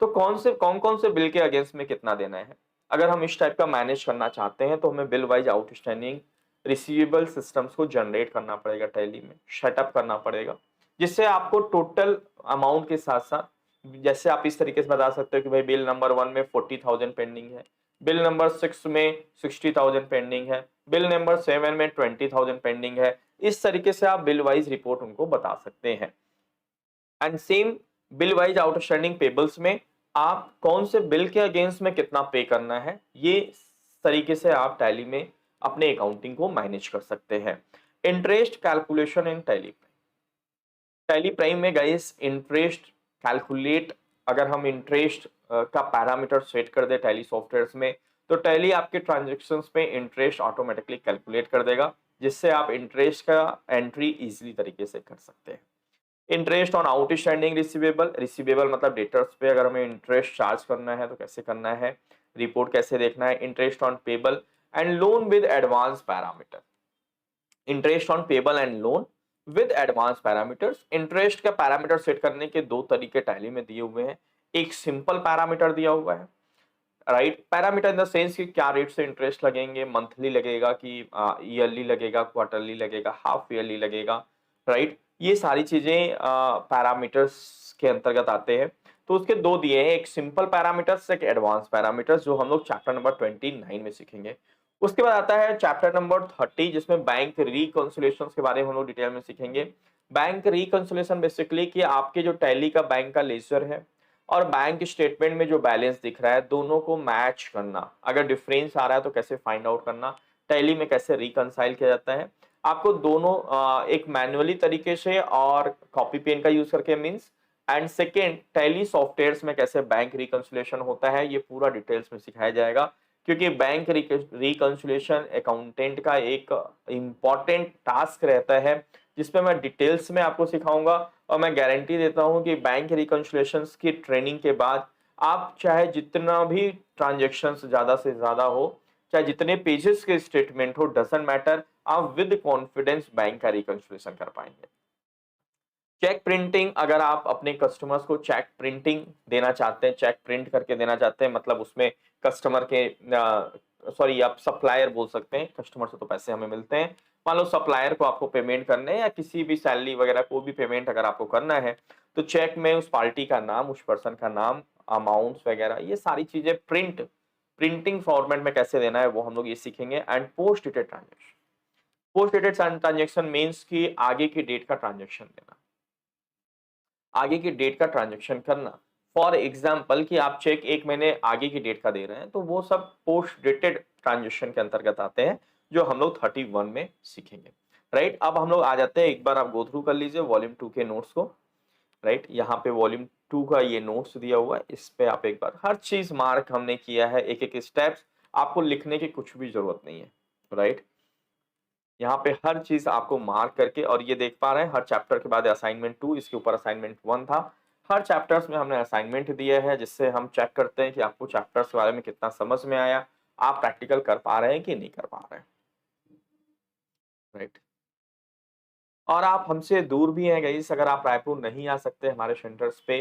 तो कौन से बिल के अगेंस्ट में कितना देना है। अगर हम इस टाइप का मैनेज करना चाहते हैं तो हमें bill wise outstanding receivable systems को जनरेट करना पड़ेगा, टैली में सेटअप करना पड़ेगा, जिससे आपको टोटल अमाउंट के साथ साथ, जैसे आप इस तरीके से बता सकते हो कि भाई बिल नंबर 1 में 40,000 पेंडिंग है, बिल नंबर 6 में 60,000 पेंडिंग है, बिल नंबर 7 में 20,000 पेंडिंग है। इस तरीके से आप बिल वाइज रिपोर्ट उनको बता सकते हैं। And same bill wise outstanding payables में आप कौन से बिल के अगेंस्ट में कितना पे करना है, ये तरीके से आप टैली में अपने अकाउंटिंग को मैनेज कर सकते हैं। Interest calculation in tally. Tally Prime में गाइस इंटरेस्ट कैलकुलेट, अगर हम इंटरेस्ट का पैरामीटर सेट कर दे टैली सॉफ्टवेयर्स में, तो टैली आपके ट्रांजैक्शंस में इंटरेस्ट ऑटोमेटिकली कैलकुलेट कर देगा, जिससे आप इंटरेस्ट का एंट्री इजीली तरीके से कर सकते हैं। Interest on outstanding receivable, receivable मतलब डेटर्स पे अगर हमें इंटरेस्ट चार्ज करना है तो कैसे करना है, रिपोर्ट कैसे देखना है। Interest on payable and loan with advance parameter, interest on payable and loan with advance parameters. Interest का पैरामीटर सेट करने के दो तरीके टैली में दिए हुए हैं। एक सिंपल पैरामीटर दिया हुआ है, right, parameter in the sense कि क्या रेट से इंटरेस्ट लगेंगे, मंथली लगेगा कि ईयरली लगेगा, क्वार्टरली लगेगा, हाफ ईयरली लगेगा, राइट, ये सारी चीजें पैरामीटर्स के अंतर्गत आते हैं। तो उसके दो दिए हैं, एक सिंपल पैरामीटर्स, एक एडवांस पैरामीटर्स, जो हम लोग चैप्टर नंबर 29 में सीखेंगे। उसके बाद आता है चैप्टर नंबर 30, जिसमें बैंक रिकंसिलिएशन के बारे में हम लोग डिटेल में सीखेंगे। बैंक रिकंसिलिएशन बेसिकली कि आपके जो टैली का बैंक का लेजर है और बैंक स्टेटमेंट में जो बैलेंस दिख रहा है, दोनों को मैच करना, अगर डिफरेंस आ रहा है तो कैसे फाइंड आउट करना, टैली में कैसे रिकंसाइल किया जाता है। आपको दोनों एक मैन्युअली तरीके से और कॉपी पेन का यूज करके means, and second tally softwares में कैसे बैंक रिकंसिलिएशन होता है, ये पूरा डिटेल्स में सिखाया जाएगा। क्योंकि बैंक रिकंसिलिएशन अकाउंटेंट का एक इंपॉर्टेंट टास्क रहता है, जिसपे मैं डिटेल्स में आपको सिखाऊंगा। और मैं गारंटी देता हूं कि बैंक रिकंसिलिएशंस की ट्रेनिंग के बाद आप चाहे जितना भी ट्रांजेक्शन्स ज्यादा से ज्यादा हो, चाहे जितने पेजेस के स्टेटमेंट हो, डजंट मैटर, आप विद कॉन्फिडेंस बैंक का रिकंसिलिएशन कर पाएंगे। चेक प्रिंटिंग, अगर आप अपने कस्टमर्स को चेक प्रिंटिंग देना चाहते हैं, चेक प्रिंट करके देना चाहते हैं, मतलब उसमें कस्टमर के सॉरी आप सप्लायर बोल सकते हैं, कस्टमर से तो पैसे हमें मिलते हैं, मान लो सप्लायर को आपको पेमेंट करने या किसी भी सैलरी वगैरह को भी पेमेंट अगर आपको करना है, तो चेक में उस पार्टी का नाम, उस पर्सन का नाम, अमाउंट्स वगैरह, ये सारी चीजें प्रिंटिंग फॉर्मेट में कैसे देना है वो हम लोग ये सीखेंगे। And post dated transaction, post dated transaction means की आगे की डेट का ट्रांजेक्शन देना, आगे की डेट का ट्रांजेक्शन करना। फॉर एग्जाम्पल कि आप चेक एक महीने आगे की डेट का दे रहे हैं, तो वो सब पोस्ट डेटेड ट्रांजेक्शन के अंतर्गत आते हैं, जो हम लोग 31 में सीखेंगे, राइट। अब हम लोग आ जाते हैं, एक बार आप गो थ्रू कर लीजिए वॉल्यूम 2 के नोट्स को, राइट। यहाँ पे वॉल्यूम 2 का ये नोट्स दिया हुआ है, इस पे आप एक बार हर चीज मार्क हमने किया है, एक एक स्टेप्स, आपको लिखने की कुछ भी जरूरत नहीं है, राइट। यहाँ पे हर चीज आपको मार्क करके, और ये देख पा रहे हैं हर चैप्टर के बाद असाइनमेंट 2, इसके ऊपर असाइनमेंट 1 था। हर चैप्टर्स में हमने असाइनमेंट दिया है, जिससे हम चेक करते हैं कि आपको चैप्टर्स के बारे में कितना समझ में आया, आप प्रैक्टिकल कर पा रहे हैं कि नहीं कर पा रहे हैं, राइट। और आप हमसे दूर भी हैं गाइस, अगर आप रायपुर नहीं आ सकते हमारे सेंटर्स पे,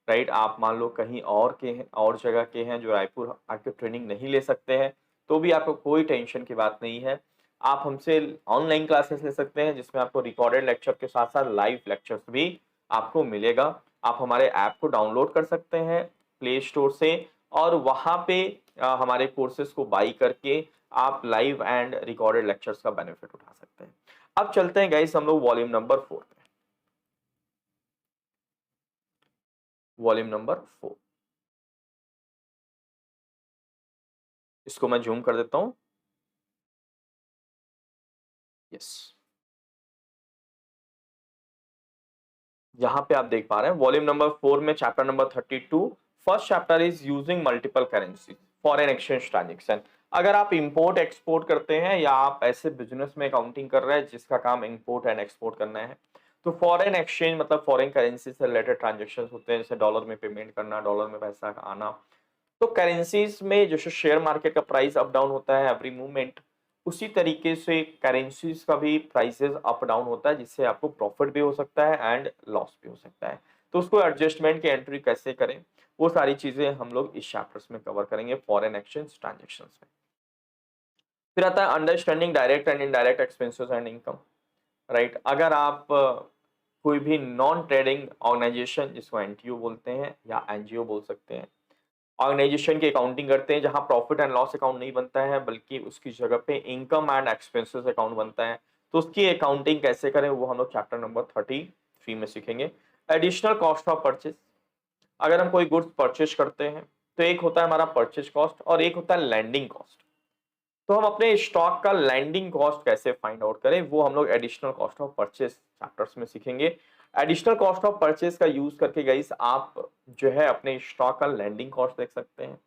राइट, आप मान लो कहीं और के हैं, और जगह के हैं जो रायपुर आके ट्रेनिंग नहीं ले सकते हैं, तो भी आपको कोई टेंशन की बात नहीं है। आप हमसे ऑनलाइन क्लासेस ले सकते हैं, जिसमें आपको रिकॉर्डेड लेक्चर के साथ साथ लाइव लेक्चर्स भी आपको मिलेगा। आप हमारे ऐप को डाउनलोड कर सकते हैं प्ले स्टोर से, और वहाँ पे हमारे कोर्सेज को बाई करके आप लाइव एंड रिकॉर्डेड लेक्चर्स का बेनिफिट उठा सकते हैं। अब चलते हैं गाइस हम लोग वॉल्यूम नंबर 4 पे, वॉल्यूम नंबर 4, इसको मैं जूम कर देता हूं, यस। यहां पे आप देख पा रहे हैं वॉल्यूम नंबर 4 में chapter number 32, first chapter is using multiple currency foreign exchange transaction. अगर आप इंपोर्ट एक्सपोर्ट करते हैं, या आप ऐसे बिजनेस में अकाउंटिंग कर रहे हैं जिसका काम इंपोर्ट एंड एक्सपोर्ट करना है, तो फॉरेन एक्सचेंज मतलब फॉरेन करेंसी से रिलेटेड ट्रांजेक्शन होते हैं, जैसे डॉलर में पेमेंट करना, डॉलर में पैसा आना। तो करेंसीज में जैसे शेयर मार्केट का प्राइस अप डाउन होता है एवरी मोमेंट, उसी तरीके से करेंसीज का भी प्राइसेस अप डाउन होता है, जिससे आपको प्रॉफिट भी हो सकता है एंड लॉस भी हो सकता है। तो उसको एडजस्टमेंट की एंट्री कैसे करें, वो सारी चीजें हम लोग इस चैप्टर्स में कवर करेंगे फॉरेन एक्सचेंज ट्रांजेक्शंस में। फिर आता है understanding direct and indirect expenses and income, right. अगर आप कोई भी नॉन ट्रेडिंग ऑर्गेनाइजेशन, जिसको एनटीओ बोलते हैं या एनजीओ बोल सकते हैं, ऑर्गेनाइजेशन की अकाउंटिंग करते हैं, जहां प्रॉफिट एंड लॉस अकाउंट नहीं बनता है, बल्कि उसकी जगह पे इनकम एंड एक्सपेंसेस अकाउंट बनता है, तो उसकी अकाउंटिंग कैसे करें वो हम लोग चैप्टर नंबर 33 में सीखेंगे। एडिशनल कॉस्ट ऑफ परचेज, अगर हम कोई गुड्स परचेज करते हैं, तो एक होता है हमारा परचेज कॉस्ट और एक होता है लैंडिंग कॉस्ट। तो हम अपने स्टॉक का लैंडिंग कॉस्ट कैसे फाइंड आउट करें, वो हम लोग additional cost of purchase chapters में सीखेंगे। एडिशनल कॉस्ट ऑफ परचेज का यूज करके गाइस आप जो है अपने स्टॉक का लैंडिंग कॉस्ट देख सकते हैं,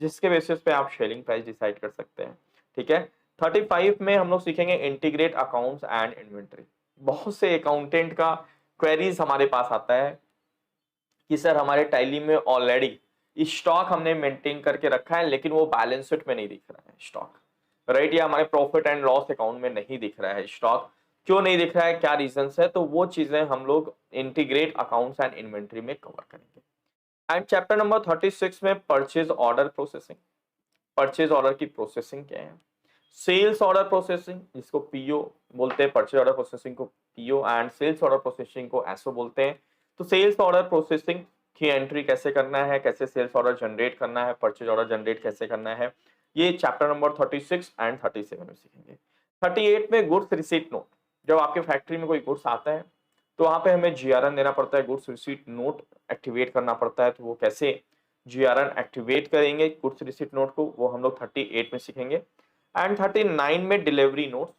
जिसके बेसिस पे आप सेलिंग प्राइस डिसाइड कर सकते हैं। ठीक है, 35 में हम लोग सीखेंगे इंटीग्रेट अकाउंट्स एंड इन्वेंटरी। बहुत से अकाउंटेंट का क्वेरीज हमारे पास आता है कि सर हमारे टैली में ऑलरेडी स्टॉक हमने मेंटेन करके रखा है लेकिन वो बैलेंस शीट में नहीं दिख रहा है स्टॉक, राइट, या हमारे प्रॉफिट एंड लॉस अकाउंट में नहीं दिख रहा है स्टॉक, क्यों नहीं दिख रहा है, क्या रीजंस है, तो वो चीजें हम लोग इंटीग्रेट अकाउंट्स एंड इन्वेंटरी में कवर करेंगे। एंड चैप्टर नंबर 36 में purchase order processing. Purchase order की प्रोसेसिंग क्या है, सेल्स ऑर्डर प्रोसेसिंग जिसको पीओ बोलते हैं, परचेज ऑर्डर प्रोसेसिंग को PO and sales order processing को एसओ बोलते हैं। तो सेल्स ऑर्डर प्रोसेसिंग की एंट्री कैसे करना है, कैसे सेल्स ऑर्डर जनरेट करना है, परचेज ऑर्डर जनरेट कैसे करना है, ये चैप्टर नंबर 36 एंड 37 में सीखेंगे। 38 में गुड्स रिसीट नोट। जब आपके फैक्ट्री में कोई गुड्स आता है तो वहां पे हमें जीआरएन देना पड़ता है, गुड्स रिसीट नोट एक्टिवेट करना पड़ता है, तो वो कैसे जीआरएन एक्टिवेट करेंगे गुड्स रिसीट नोट को, वो हम लोग 38 में सीखेंगे। एंड 39 में डिलीवरी नोट्स।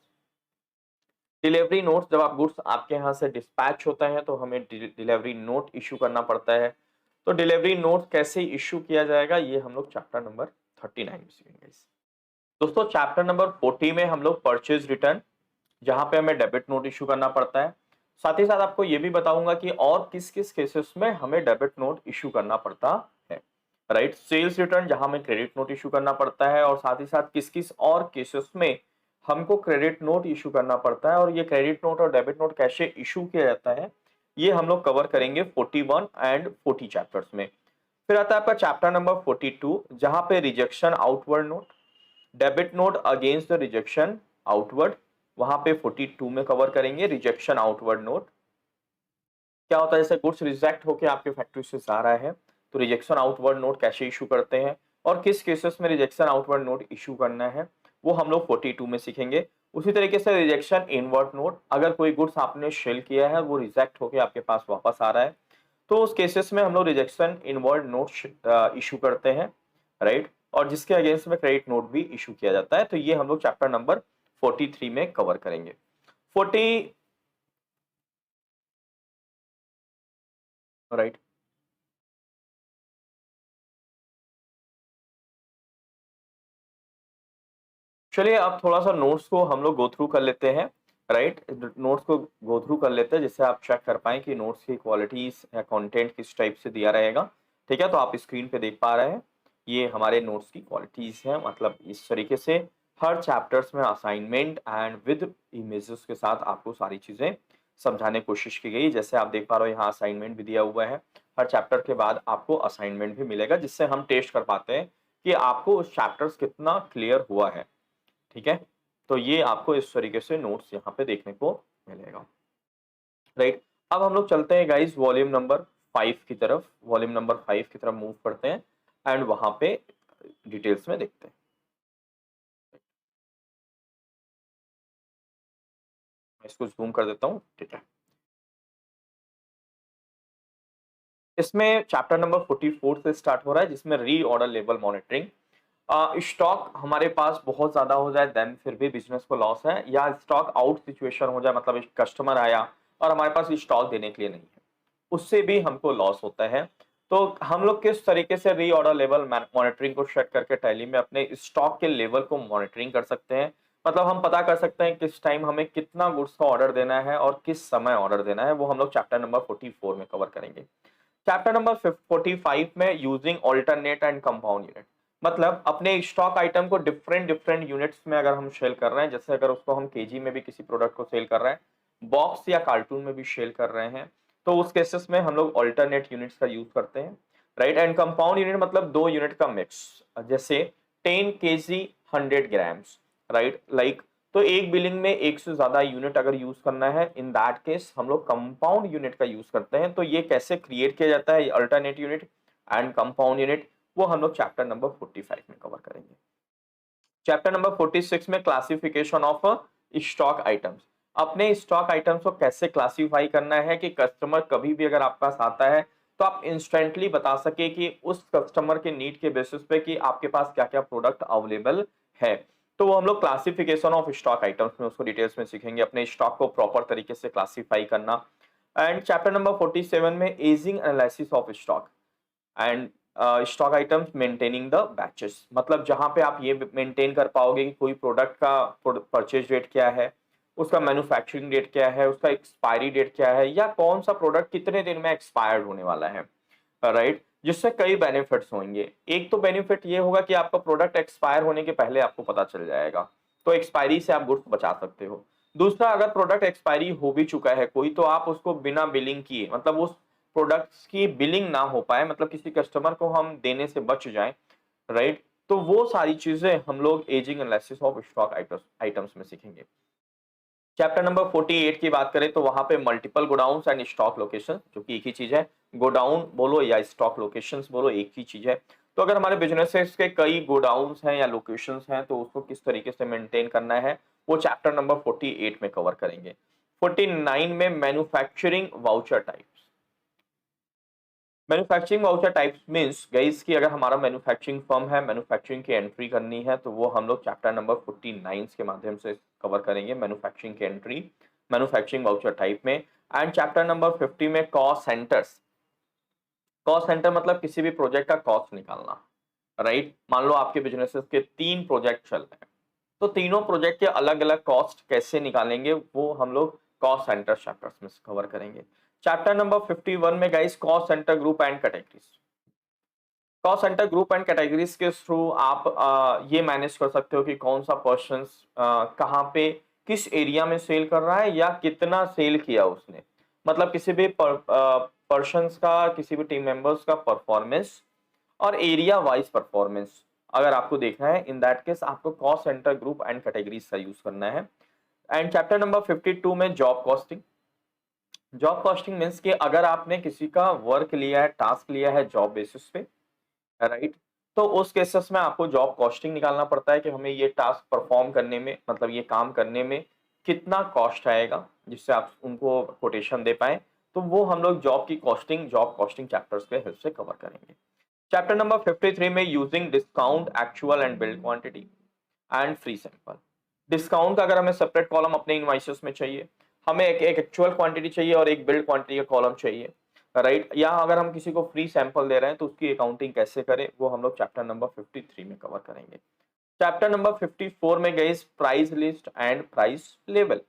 डिलीवरी नोट्स, जब आप गुड्स आपके यहाँ से डिस्पैच होता है तो हमें डिलीवरी नोट इशू करना पड़ता है, तो डिलीवरी नोट कैसे इशू किया जाएगा ये हम लोग चैप्टर नंबर 39 में सीखेंगे। दोस्तों चैप्टर नंबर 40 में हम लोग परचेज रिटर्न, जहां पे हमें डेबिट नोट इशू करना पड़ता है। साथ ही साथ आपको ये भी बताऊंगा कि और किस किस केसेस में हमें डेबिट नोट इशू करना पड़ता है, राइट। सेल्स रिटर्न जहां हमें क्रेडिट नोट इशू करना पड़ता है, और साथ ही साथ किस किस और केसेस में हमको क्रेडिट नोट इशू करना पड़ता है, और ये क्रेडिट नोट और डेबिट नोट कैसे इशू किया जाता है ये हम लोग कवर करेंगे 41 एंड 40 चैप्टर्स में। फिर आता है आपका चैप्टर नंबर 42 जहां पे rejection outward note, debit note against the rejection outward, वहां पे 42 में कवर करेंगे रिजेक्शन आउटवर्ड नोट। क्या होता है, जैसे गुड्स रिजेक्ट होकर आपके फैक्ट्री से जा रहा है तो रिजेक्शन आउटवर्ड नोट कैसे इशू करते हैं, और किस केसेस में रिजेक्शन आउटवर्ड नोट इशू करना है वो हम लोग 42 में सीखेंगे। उसी तरीके से रिजेक्शन इनवर्ड नोट, अगर कोई गुड्स आपने सेल किया है वो रिजेक्ट होकर आपके पास वापस आ रहा है तो उस केसेस में हम लोग रिजेक्शन इनवर्ड नोट इशू करते हैं, राइट, और जिसके अगेंस्ट में क्रेडिट नोट भी इशू किया जाता है। तो ये हम लोग चैप्टर नंबर 43 में कवर करेंगे। 40, राइट, चलिए अब थोड़ा सा नोट्स को हम लोग गो थ्रू कर लेते हैं, राइट, नोट्स को गो थ्रू कर लेते हैं जिससे आप चेक कर पाए कि नोट्स की क्वालिटीज या कंटेंट किस टाइप से दिया रहेगा। ठीक है, तो आप स्क्रीन पे देख पा रहे हैं ये हमारे नोट्स की क्वालिटीज हैं, मतलब इस तरीके से हर चैप्टर्स में असाइनमेंट एंड विद इमेजेस के साथ आपको सारी चीजें समझाने की कोशिश की गई। जैसे आप देख पा रहे हो यहाँ असाइनमेंट भी दिया हुआ है, हर चैप्टर के बाद आपको असाइनमेंट भी मिलेगा जिससे हम टेस्ट कर पाते हैं कि आपको उस चैप्टर्स कितना क्लियर हुआ है। ठीक है, तो ये आपको इस तरीके से नोट्स यहाँ पे देखने को मिलेगा, राइट। अब हम लोग चलते हैं गाइस वॉल्यूम नंबर 5 की तरफ, वॉल्यूम नंबर 5 की तरफ मूव करते हैं एंड वहां पे डिटेल्स में देखते हैं। मैं इसको जूम कर देता हूँ, ठीक है। इसमें चैप्टर नंबर 44 से स्टार्ट हो रहा है जिसमें री ऑर्डर लेवल मॉनिटरिंग। स्टॉक हमारे पास बहुत ज्यादा हो जाए देन फिर भी बिजनेस को लॉस है, या स्टॉक आउट सिचुएशन हो जाए, मतलब एक कस्टमर आया और हमारे पास स्टॉक देने के लिए नहीं है, उससे भी हमको लॉस होता है। तो हम लोग किस तरीके से री ऑर्डर लेवल मॉनिटरिंग को चेक करके टैली में अपने स्टॉक के लेवल को मॉनिटरिंग कर सकते हैं, मतलब हम पता कर सकते हैं किस टाइम हमें कितना गुड्स का ऑर्डर देना है और किस समय ऑर्डर देना है, वो हम लोग चैप्टर नंबर 44 में कवर करेंगे। चैप्टर नंबर 45 में using alternate and compound unit, मतलब अपने स्टॉक आइटम को डिफरेंट डिफरेंट यूनिट्स में अगर हम सेल कर रहे हैं, जैसे अगर उसको हम केजी में भी किसी प्रोडक्ट को सेल कर रहे हैं, बॉक्स या कार्टून में भी सेल कर रहे हैं, तो उस केसेस में हम लोग ऑल्टरनेट यूनिट्स का यूज करते हैं, राइट। एंड कंपाउंड यूनिट मतलब दो यूनिट का मिक्स, जैसे 10 केजी 100 ग्राम्स, राइट, लाइक, तो एक बिलिंग में एक से ज्यादा यूनिट अगर यूज करना है, इन दैट केस हम लोग कंपाउंड यूनिट का यूज करते हैं। तो ये कैसे क्रिएट किया जाता है alternate unit and compound unit, वो हम लोग चैप्टर नंबर 45 में कवर करेंगे। चैप्टर नंबर 46 में क्लासिफिकेशन ऑफ स्टॉक आइटम्स, अपने स्टॉक आइटम्स को कैसे क्लासिफाई करना है कि कस्टमर कभी भी अगर आपके पास आता है तो आप इंस्टेंटली बता सके कि उस कस्टमर के नीड के बेसिस पे कि आपके पास क्या क्या प्रोडक्ट अवेलेबल है। तो वो हम लोग क्लासिफिकेशन ऑफ स्टॉक आइटम्स में उसको डिटेल्स में सीखेंगे, अपने स्टॉक को प्रॉपर तरीके से क्लासिफाई करना। एंड चैप्टर नंबर 47 में ageing analysis of stock and stock items maintaining the batches, मतलब जहां पे आप ये मेंटेन कर पाओगे कि कोई प्रोडक्ट का परचेज रेट क्या है, उसका मैन्युफैक्चरिंग डेट क्या है, उसका एक्सपायरी डेट क्या है, या कौन सा प्रोडक्ट कितने दिन में एक्सपायर्ड होने वाला है, राइट। जिससे कई बेनिफिट्स होंगे। एक तो बेनिफिट ये होगा कि आपका प्रोडक्ट एक्सपायर होने के पहले आपको पता चल जाएगा, तो एक्सपायरी से आप गुड्स बचा सकते हो। दूसरा, अगर प्रोडक्ट एक्सपायरी हो भी चुका है कोई, तो आप उसको बिना बिलिंग किए, मतलब उस प्रोडक्ट्स की बिलिंग ना हो पाए, मतलब किसी कस्टमर को हम देने से बच जाएं, राइट। तो वो सारी चीजें हम लोग ageing analysis of stock items में सीखेंगे। चैप्टर नंबर 48 की बात करें तो वहां पे multiple godowns and stock location, जो कि एक ही चीज है, गोडाउन बोलो या स्टॉक लोकेशंस बोलो, एक ही चीज है। तो अगर हमारे बिजनेसेस के कई गोडाउन्स हैं या लोकेशंस हैं तो उसको किस तरीके से मेंटेन करना है, वो चैप्टर नंबर 48 में कवर करेंगे। 49 में manufacturing voucher types. Manufacturing voucher types means guys कि अगर हमारा मैन्युफैक्चरिंग फर्म है, मैन्युफैक्चरिंग की एंट्री करनी है, तो वो हम लोग चैप्टर नंबर 49 के माध्यम से कवर करेंगे, मैन्युफैक्चरिंग की एंट्री मैन्युफैक्चरिंग वाउचर टाइप में। एंड चैप्टर नंबर 50 में कॉस्ट सेंटर्स। कॉस्ट सेंटर मतलब किसी भी प्रोजेक्ट का कॉस्ट निकालना, राइट। मान लो आपके बिजनेसेस के 3 प्रोजेक्ट चल रहे हैं, तो तीनों प्रोजेक्ट के अलग अलग कॉस्ट कैसे निकालेंगे, वो हम लोग कॉस्ट सेंटर चैप्टर्स में कवर करेंगे। चैप्टर नंबर 51 में guys cost centre group and categories. Cost centre group and categories के थ्रू आप ये मैनेज कर सकते हो कि कौन सा पर्सन कहाँ पे किस एरिया में सेल कर रहा है या कितना सेल किया उसने, मतलब किसी भी पर्सन का, किसी भी टीम मेंबर्स का परफॉर्मेंस और एरिया वाइज परफॉर्मेंस अगर आपको देखना है, इन दैट केस आपको cost centre group and categories का यूज करना है। एंड चैप्टर नंबर 52 में job costing. Job costing means कि अगर आपने किसी का वर्क लिया है, टास्क लिया है जॉब बेसिस पे, राइट, तो उस केसेस में आपको जॉब कॉस्टिंग निकालना पड़ता है कि हमें ये टास्क परफॉर्म करने में, मतलब ये काम करने में कितना कॉस्ट आएगा, जिससे आप उनको कोटेशन दे पाए। तो वो हम लोग जॉब की कॉस्टिंग, जॉब कॉस्टिंग चैप्टर्स के हेल्प से कवर करेंगे। चैप्टर नंबर 53 में using discount actual and build quantity and free sample. Discount का अगर हमें सेपरेट कॉलम अपने इनवॉइसेस में चाहिए, हमें एक एक्चुअल क्वांटिटी चाहिए और एक बिल्ड क्वांटिटी का कॉलम चाहिए, राइट। या अगर हम किसी को फ्री सैंपल दे रहे हैं तो उसकी अकाउंटिंग कैसे करें, वो हम लोग चैप्टर नंबर 53 में कवर करेंगे। चैप्टर नंबर 54 में गई price list and price level.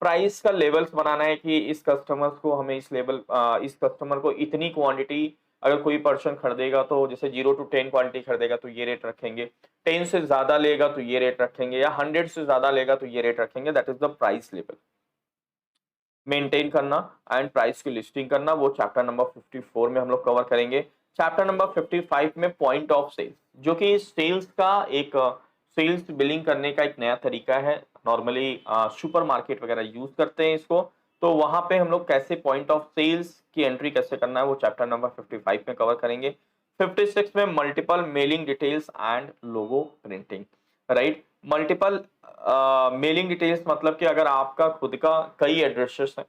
Price का लेवल्स बनाना है कि इस कस्टमर्स को हमें इस लेवल, इस कस्टमर को इतनी क्वांटिटी, अगर कोई पर्सन खरीदेगा तो जैसे 0 to 10 क्वांटिटी खरीदेगा तो ये रेट रखेंगे, 10 से ज्यादा लेगा तो ये रेट रखेंगे, या 100 से ज्यादा लेगा तो ये रेट रखेंगे। That is the price level maintain करना एंड प्राइस की लिस्टिंग करना, वो चैप्टर नंबर 54 में हम लोग कवर करेंगे। चैप्टर नंबर 55 में पॉइंट ऑफ सेल, जो कि सेल्स का एक सेल्स बिलिंग करने का एक नया तरीका है। नॉर्मली सुपर मार्केट वगैरह यूज करते हैं इसको, तो वहां पे हम लोग कैसे पॉइंट ऑफ सेल्स की एंट्री कैसे करना है, वो चैप्टर नंबर 55 में कवर करेंगे। 56 में multiple mailing details and logo printing, right. Multiple mailing details मतलब कि अगर आपका खुद का कई एड्रेसेस है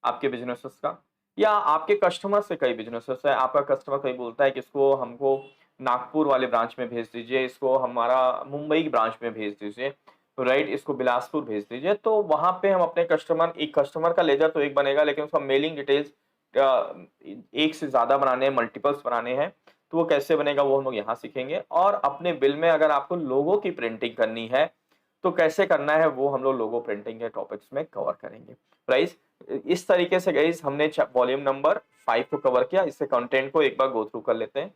आपके बिजनेसेस का, या आपके कस्टमर से कई बिजनेसेस है, आपका कस्टमर कहीं बोलता है कि इसको हमको नागपुर वाले ब्रांच में भेज दीजिए, इसको हमारा मुंबई की ब्रांच में भेज दीजिए, तो राइट, इसको बिलासपुर भेज दीजिए, तो वहां पे हम अपने कस्टमर, एक कस्टमर का लेजर तो एक बनेगा लेकिन उसका मेलिंग डिटेल्स एक से ज्यादा बनाने हैं, मल्टीपल्स बनाने हैं, तो वो कैसे बनेगा वो हम लोग यहाँ सीखेंगे। और अपने बिल में अगर आपको लोगो की प्रिंटिंग करनी है तो कैसे करना है, वो हम लोग लोगो प्रिंटिंग के टॉपिक्स में कवर करेंगे। राइट, इस तरीके से गाइस हमने वॉल्यूम नंबर 5 को कवर किया। इससे कंटेंट को एक बार गो थ्रू कर लेते हैं,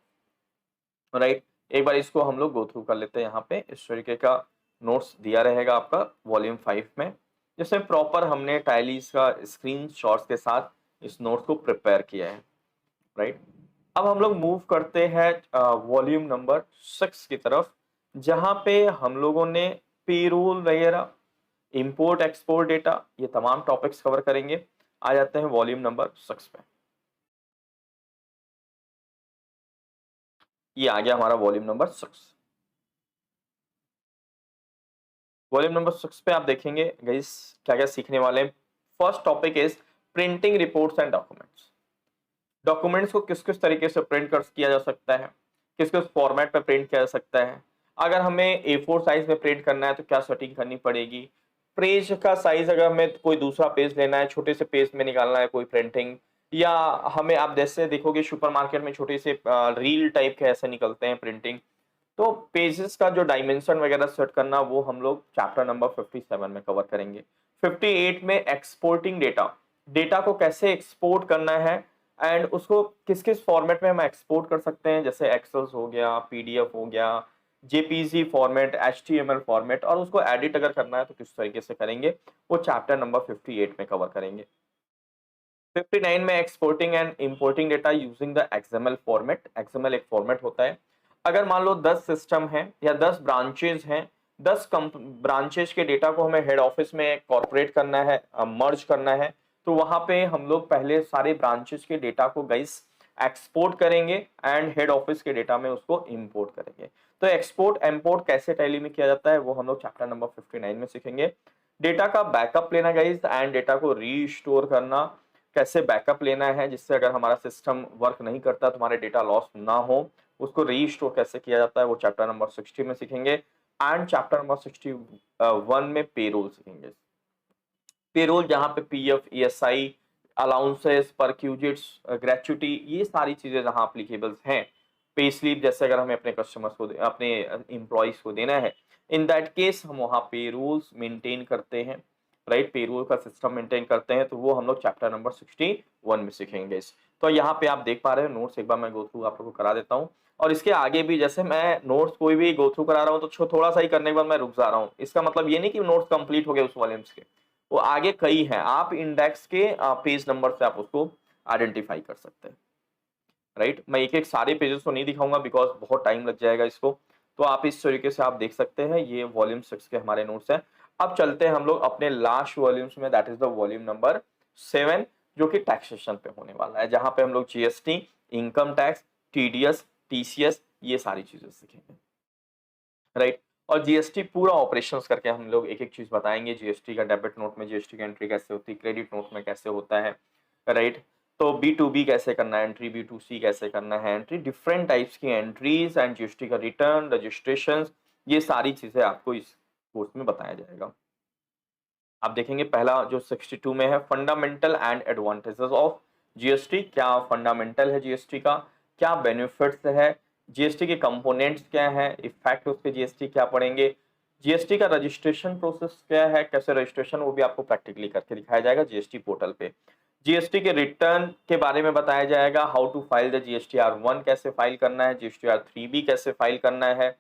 राइट। एक बार इसको हम लोग गो थ्रू कर लेते हैं। यहाँ पे इस तरीके का नोट्स दिया रहेगा आपका वॉल्यूम 5 में, जिसमें प्रॉपर हमने टाइलीज का स्क्रीन शॉट्स के साथ इस नोट्स को प्रिपेयर किया है, राइट। अब हम लोग मूव करते हैं वॉल्यूम नंबर 6 की तरफ, जहां पे हम लोगों ने पेरोल वगैरह, इंपोर्ट एक्सपोर्ट डेटा, ये तमाम टॉपिक्स कवर करेंगे। आ जाते हैं वॉल्यूम नंबर 6 पे। ये आ गया हमारा वॉल्यूम नंबर 6। वॉल्यूम नंबर 6 पे आप देखेंगे गाइस क्या क्या सीखने वाले हैं। First topic is printing reports and documents. Documents को किस किस तरीके से प्रिंट कर किया जा सकता है, किस किस फॉर्मेट पे प्रिंट किया जा सकता है, अगर हमें A4 साइज में प्रिंट करना है तो क्या सेटिंग करनी पड़ेगी, पेज का साइज अगर हमें कोई दूसरा पेज लेना है, छोटे से पेज में निकालना है कोई प्रिंटिंग, या हमें आप जैसे देखोगे सुपरमार्केट में छोटे से रील टाइप के ऐसे निकलते हैं प्रिंटिंग, तो पेजेस का जो डायमेंशन वगैरह सेट करना वो हम लोग चैप्टर नंबर 57 में कवर करेंगे। 58 में एक्सपोर्टिंग डेटा, डेटा को कैसे एक्सपोर्ट करना है एंड उसको किस किस फॉर्मेट में हम एक्सपोर्ट कर सकते हैं, जैसे एक्सेल हो गया, पीडीएफ हो गया, जेपीजी फॉर्मेट, एचटीएमएल फॉर्मेट, और उसको एडिट अगर करना है तो किस तरीके से करेंगे, वो चैप्टर नंबर 58 में कवर करेंगे। 59 में exporting and importing data using the XML format, XML एक फॉर्मेट होता है। अगर मान लो 10 सिस्टम हैं या 10 ब्रांचेज हैं, 10 ब्रांचेज के डेटा को हमें हेड ऑफिस में कॉर्पोरेट करना है, मर्ज करना है, तो वहां पे हम लोग पहले सारे ब्रांचेज के डेटा को गाइस एक्सपोर्ट करेंगे एंड हेड ऑफिस के डेटा में उसको इंपोर्ट करेंगे। तो एक्सपोर्ट इंपोर्ट कैसे टैली में किया जाता है वो हम लोग चैप्टर नंबर 59 में सीखेंगे। डेटा का बैकअप लेना गाइस एंड डेटा को रीस्टोर करना, कैसे बैकअप लेना है जिससे अगर हमारा सिस्टम वर्क नहीं करता तो हमारे डेटा लॉस ना हो, उसको रीस्टोर कैसे किया जाता है वो चैप्टर नंबर 60 में सीखेंगे। एंड चैप्टर नंबर 61 में पेरोल सीखेंगे। पेरोल जहां पे PF, ESI, allowances, perquisites, gratuity, ये सारी चीजें जहां एप्लीकेबल्स हैं, पे स्लिप जैसे अगर हमें अपने कस्टमर्स को अपने एम्प्लॉइज को देना है, इन दैट केस हम वहां पेरोल्स मेंटेन करते हैं, राइट, पेरोल का सिस्टम मेंटेन करते हैं, तो वो हम लोग चैप्टर नंबर 61 में सीखेंगे। तो यहाँ पे आप देख पा रहे हो नोट्स, एक बार मैं गो थ्रू आप लोगों को करा देता हूँ, और इसके आगे भी जैसे मैं नोट्स कोई भी गो थ्रू करा रहा हूँ तो थोड़ा सा ही करने के बाद मैं रुक जा रहा हूँ, इसका मतलब ये नहीं कि नोट्स कंप्लीट हो गए उस वॉल्यूम्स के, वो आगे कई हैं, आप इंडेक्स के पेज नंबर से आप उसको आइडेंटिफाई कर सकते हैं, राइट। मैं एक एक सारे पेजेस को नहीं दिखाऊंगा बिकॉज बहुत टाइम लग जाएगा इसको, तो आप इस तरीके से आप देख सकते हैं, ये वॉल्यूम 6 के हमारे नोट्स हैं। अब चलते हैं हम लोग अपने लास्ट वॉल्यूम्स में, that is the volume number 7, जो कि टैक्सेशन पे होने वाला है, जहां पे हम लोग GST, income tax, TDS, TCS, ये सारी चीजें सीखेंगे, राइट। और जीएसटी पूरा ऑपरेशंस करके हम लोग एक एक चीज बताएंगे, जीएसटी का डेबिट नोट में जीएसटी की एंट्री कैसे होती है, क्रेडिट नोट में कैसे होता है, राइट। तो B2B कैसे करना है एंट्री, B2C कैसे करना है एंट्री, डिफरेंट टाइप्स की एंट्रीज एंड जीएसटी का रिटर्न, रजिस्ट्रेशन, ये सारी चीजें आपको इस कोर्स में बताया जाएगा। आप देखेंगे पहला जो 62 में है, fundamental and advantages of GST, क्या फंडामेंटल है जीएसटी का, क्या बेनिफिट्स है, जीएसटी के कंपोनेंट्स क्या है, इफेक्ट उसके जीएसटी क्या पड़ेंगे, जीएसटी का रजिस्ट्रेशन प्रोसेस क्या है, कैसे रजिस्ट्रेशन, वो भी आपको प्रैक्टिकली करके दिखाया जाएगा जीएसटी पोर्टल पे। जीएसटी के रिटर्न के बारे में बताया जाएगा, how to file the GSTR1 कैसे फाइल करना है, GSTR3 कैसे फाइल करना है,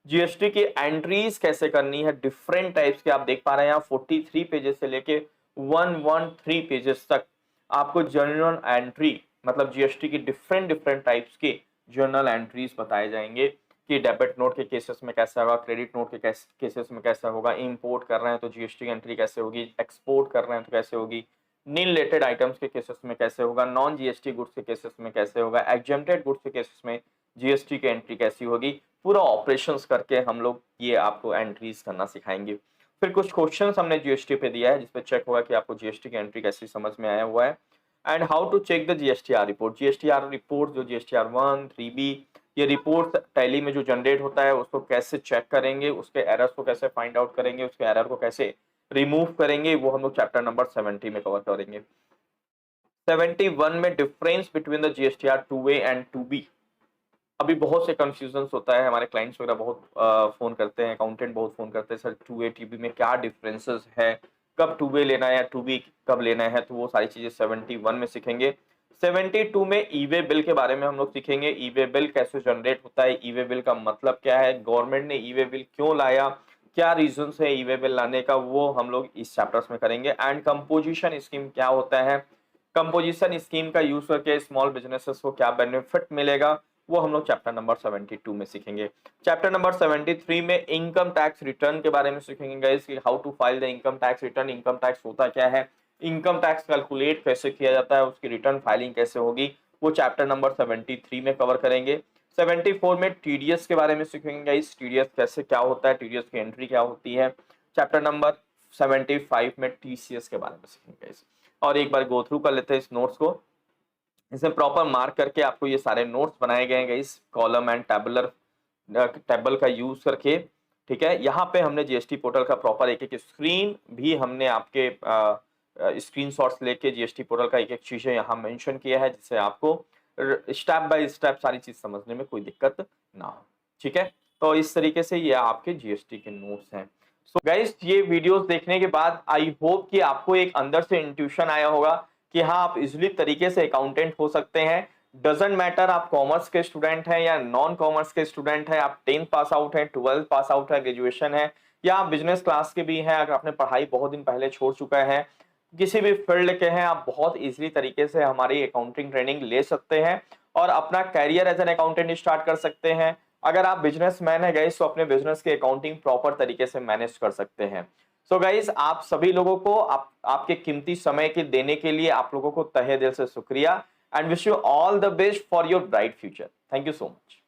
जीएसटी की एंट्रीज कैसे करनी है, डिफरेंट टाइप्स के आप देख पा रहे हैं यहाँ 43 पेजेस से लेके 113 पेजेस तक आपको जर्नल एंट्री, मतलब जीएसटी की डिफरेंट डिफरेंट टाइप्स के जर्नल एंट्रीज बताए जाएंगे कि डेबिट नोट के केसेस में कैसा होगा, क्रेडिट नोट के केसेस में कैसा होगा, इंपोर्ट कर रहे हैं तो जीएसटी की एंट्री कैसे होगी, एक्सपोर्ट कर रहे हैं तो कैसे होगी, नील रिलेटेड आइटम्स के केसेस में कैसे होगा, नॉन जीएसटी गुड्स के केसेस में कैसे होगा, एग्जेम्प्टेड गुड्स के केसेस में जीएसटी की एंट्री कैसी होगी, पूरा ऑपरेशंस करके हम लोग ये आपको एंट्रीज करना सिखाएंगे। फिर कुछ क्वेश्चंस हमने जीएसटी पे दिया है जिसपे चेक होगा कि आपको जीएसटी की एंट्री कैसी समझ में आया हुआ है, and how to check the GSTR report, GSTR report जो GSTR1, 3B, ये रिपोर्ट टैली में जो जनरेट होता है उसको कैसे चेक करेंगे, उसके एरर्स को कैसे फाइंड आउट करेंगे, उसके एरर को कैसे रिमूव करेंगे, वो हम लोग चैप्टर नंबर 70 में कवर करेंगे। 71 में difference between the GSTR 2A and 2B, अभी बहुत से कंफ्यूजन होता है, हमारे क्लाइंट्स वगैरह बहुत फोन करते हैं, अकाउंटेंट बहुत फोन करते हैं, सर 2A TB में क्या डिफरेंसेस है, कब 2A लेना है या 2B कब लेना है, तो वो सारी चीजें 71 में सीखेंगे। 72 में ई वे बिल के बारे में हम लोग सीखेंगे, ई वे बिल कैसे जनरेट होता है, ई वे बिल का मतलब क्या है, गवर्नमेंट ने ई वे बिल क्यों लाया, क्या रीजन है ई वे बिल लाने का, वो हम लोग इस चैप्टर्स में करेंगे। एंड कंपोजिशन स्कीम क्या होता है, कंपोजिशन स्कीम का यूज करके स्मॉल बिजनेसेस को क्या बेनिफिट मिलेगा, वो हम लोग चैप्टर नंबर 72 में सीखेंगे। चैप्टर नंबर 73 में इनकम टैक्स रिटर्न के बारे में सीखेंगे गाइस कि how to file the income tax return, income tax होता क्या है, इनकम टैक्स कैलकुलेट कैसे किया जाता है, उसकी रिटर्न फाइलिंग कैसे होगी, वो चैप्टर नंबर 73 में कवर करेंगे। 74 में टीडीएस के बारे में सीखेंगे गाइस, टीडीएस कैसे क्या होता है, टीडीएस की एंट्री क्या होती है। चैप्टर नंबर 75 में टीसीएस के बारे में सीखेंगे गाइस। और एक बार गो थ्रू कर लेते हैं इस नोट्स को, इसमें प्रॉपर मार्क करके आपको ये सारे नोट्स बनाए गए हैं guys, column and tabular table का यूज करके, ठीक है। यहाँ पे हमने जीएसटी पोर्टल का प्रॉपर एक एक स्क्रीन भी हमने आपके स्क्रीनशॉट्स लेके जीएसटी पोर्टल का एक एक चीजें यहाँ मेंशन किया है, जिससे आपको स्टेप बाय स्टेप सारी चीज समझने में कोई दिक्कत ना हो, ठीक है। तो इस तरीके से ये आपके जीएसटी के नोट्स हैं। सो गाइस, ये वीडियोस देखने के बाद आई होप कि आपको एक अंदर से इंट्यूशन आया होगा कि हाँ, आप इजिली तरीके से अकाउंटेंट हो सकते हैं। डजेंट मैटर आप कॉमर्स के स्टूडेंट हैं या नॉन कॉमर्स के स्टूडेंट हैं, आप 10th पास आउट हैं, 12th पास आउट है, ग्रेजुएशन है, या आप बिजनेस क्लास के भी हैं, अगर आपने पढ़ाई बहुत दिन पहले छोड़ चुका है, किसी भी फील्ड के हैं, आप बहुत इजीली तरीके से हमारी अकाउंटिंग ट्रेनिंग ले सकते हैं और अपना career as an accountant start कर सकते हैं। अगर आप बिजनेसमैन है गाइस, तो अपने बिजनेस की अकाउंटिंग प्रॉपर तरीके से मैनेज कर सकते हैं। सो गाइस, आप सभी लोगों को आपके कीमती समय के देने के लिए आप लोगों को तहे दिल से शुक्रिया, and wish you all the best for your bright future. Thank you so much.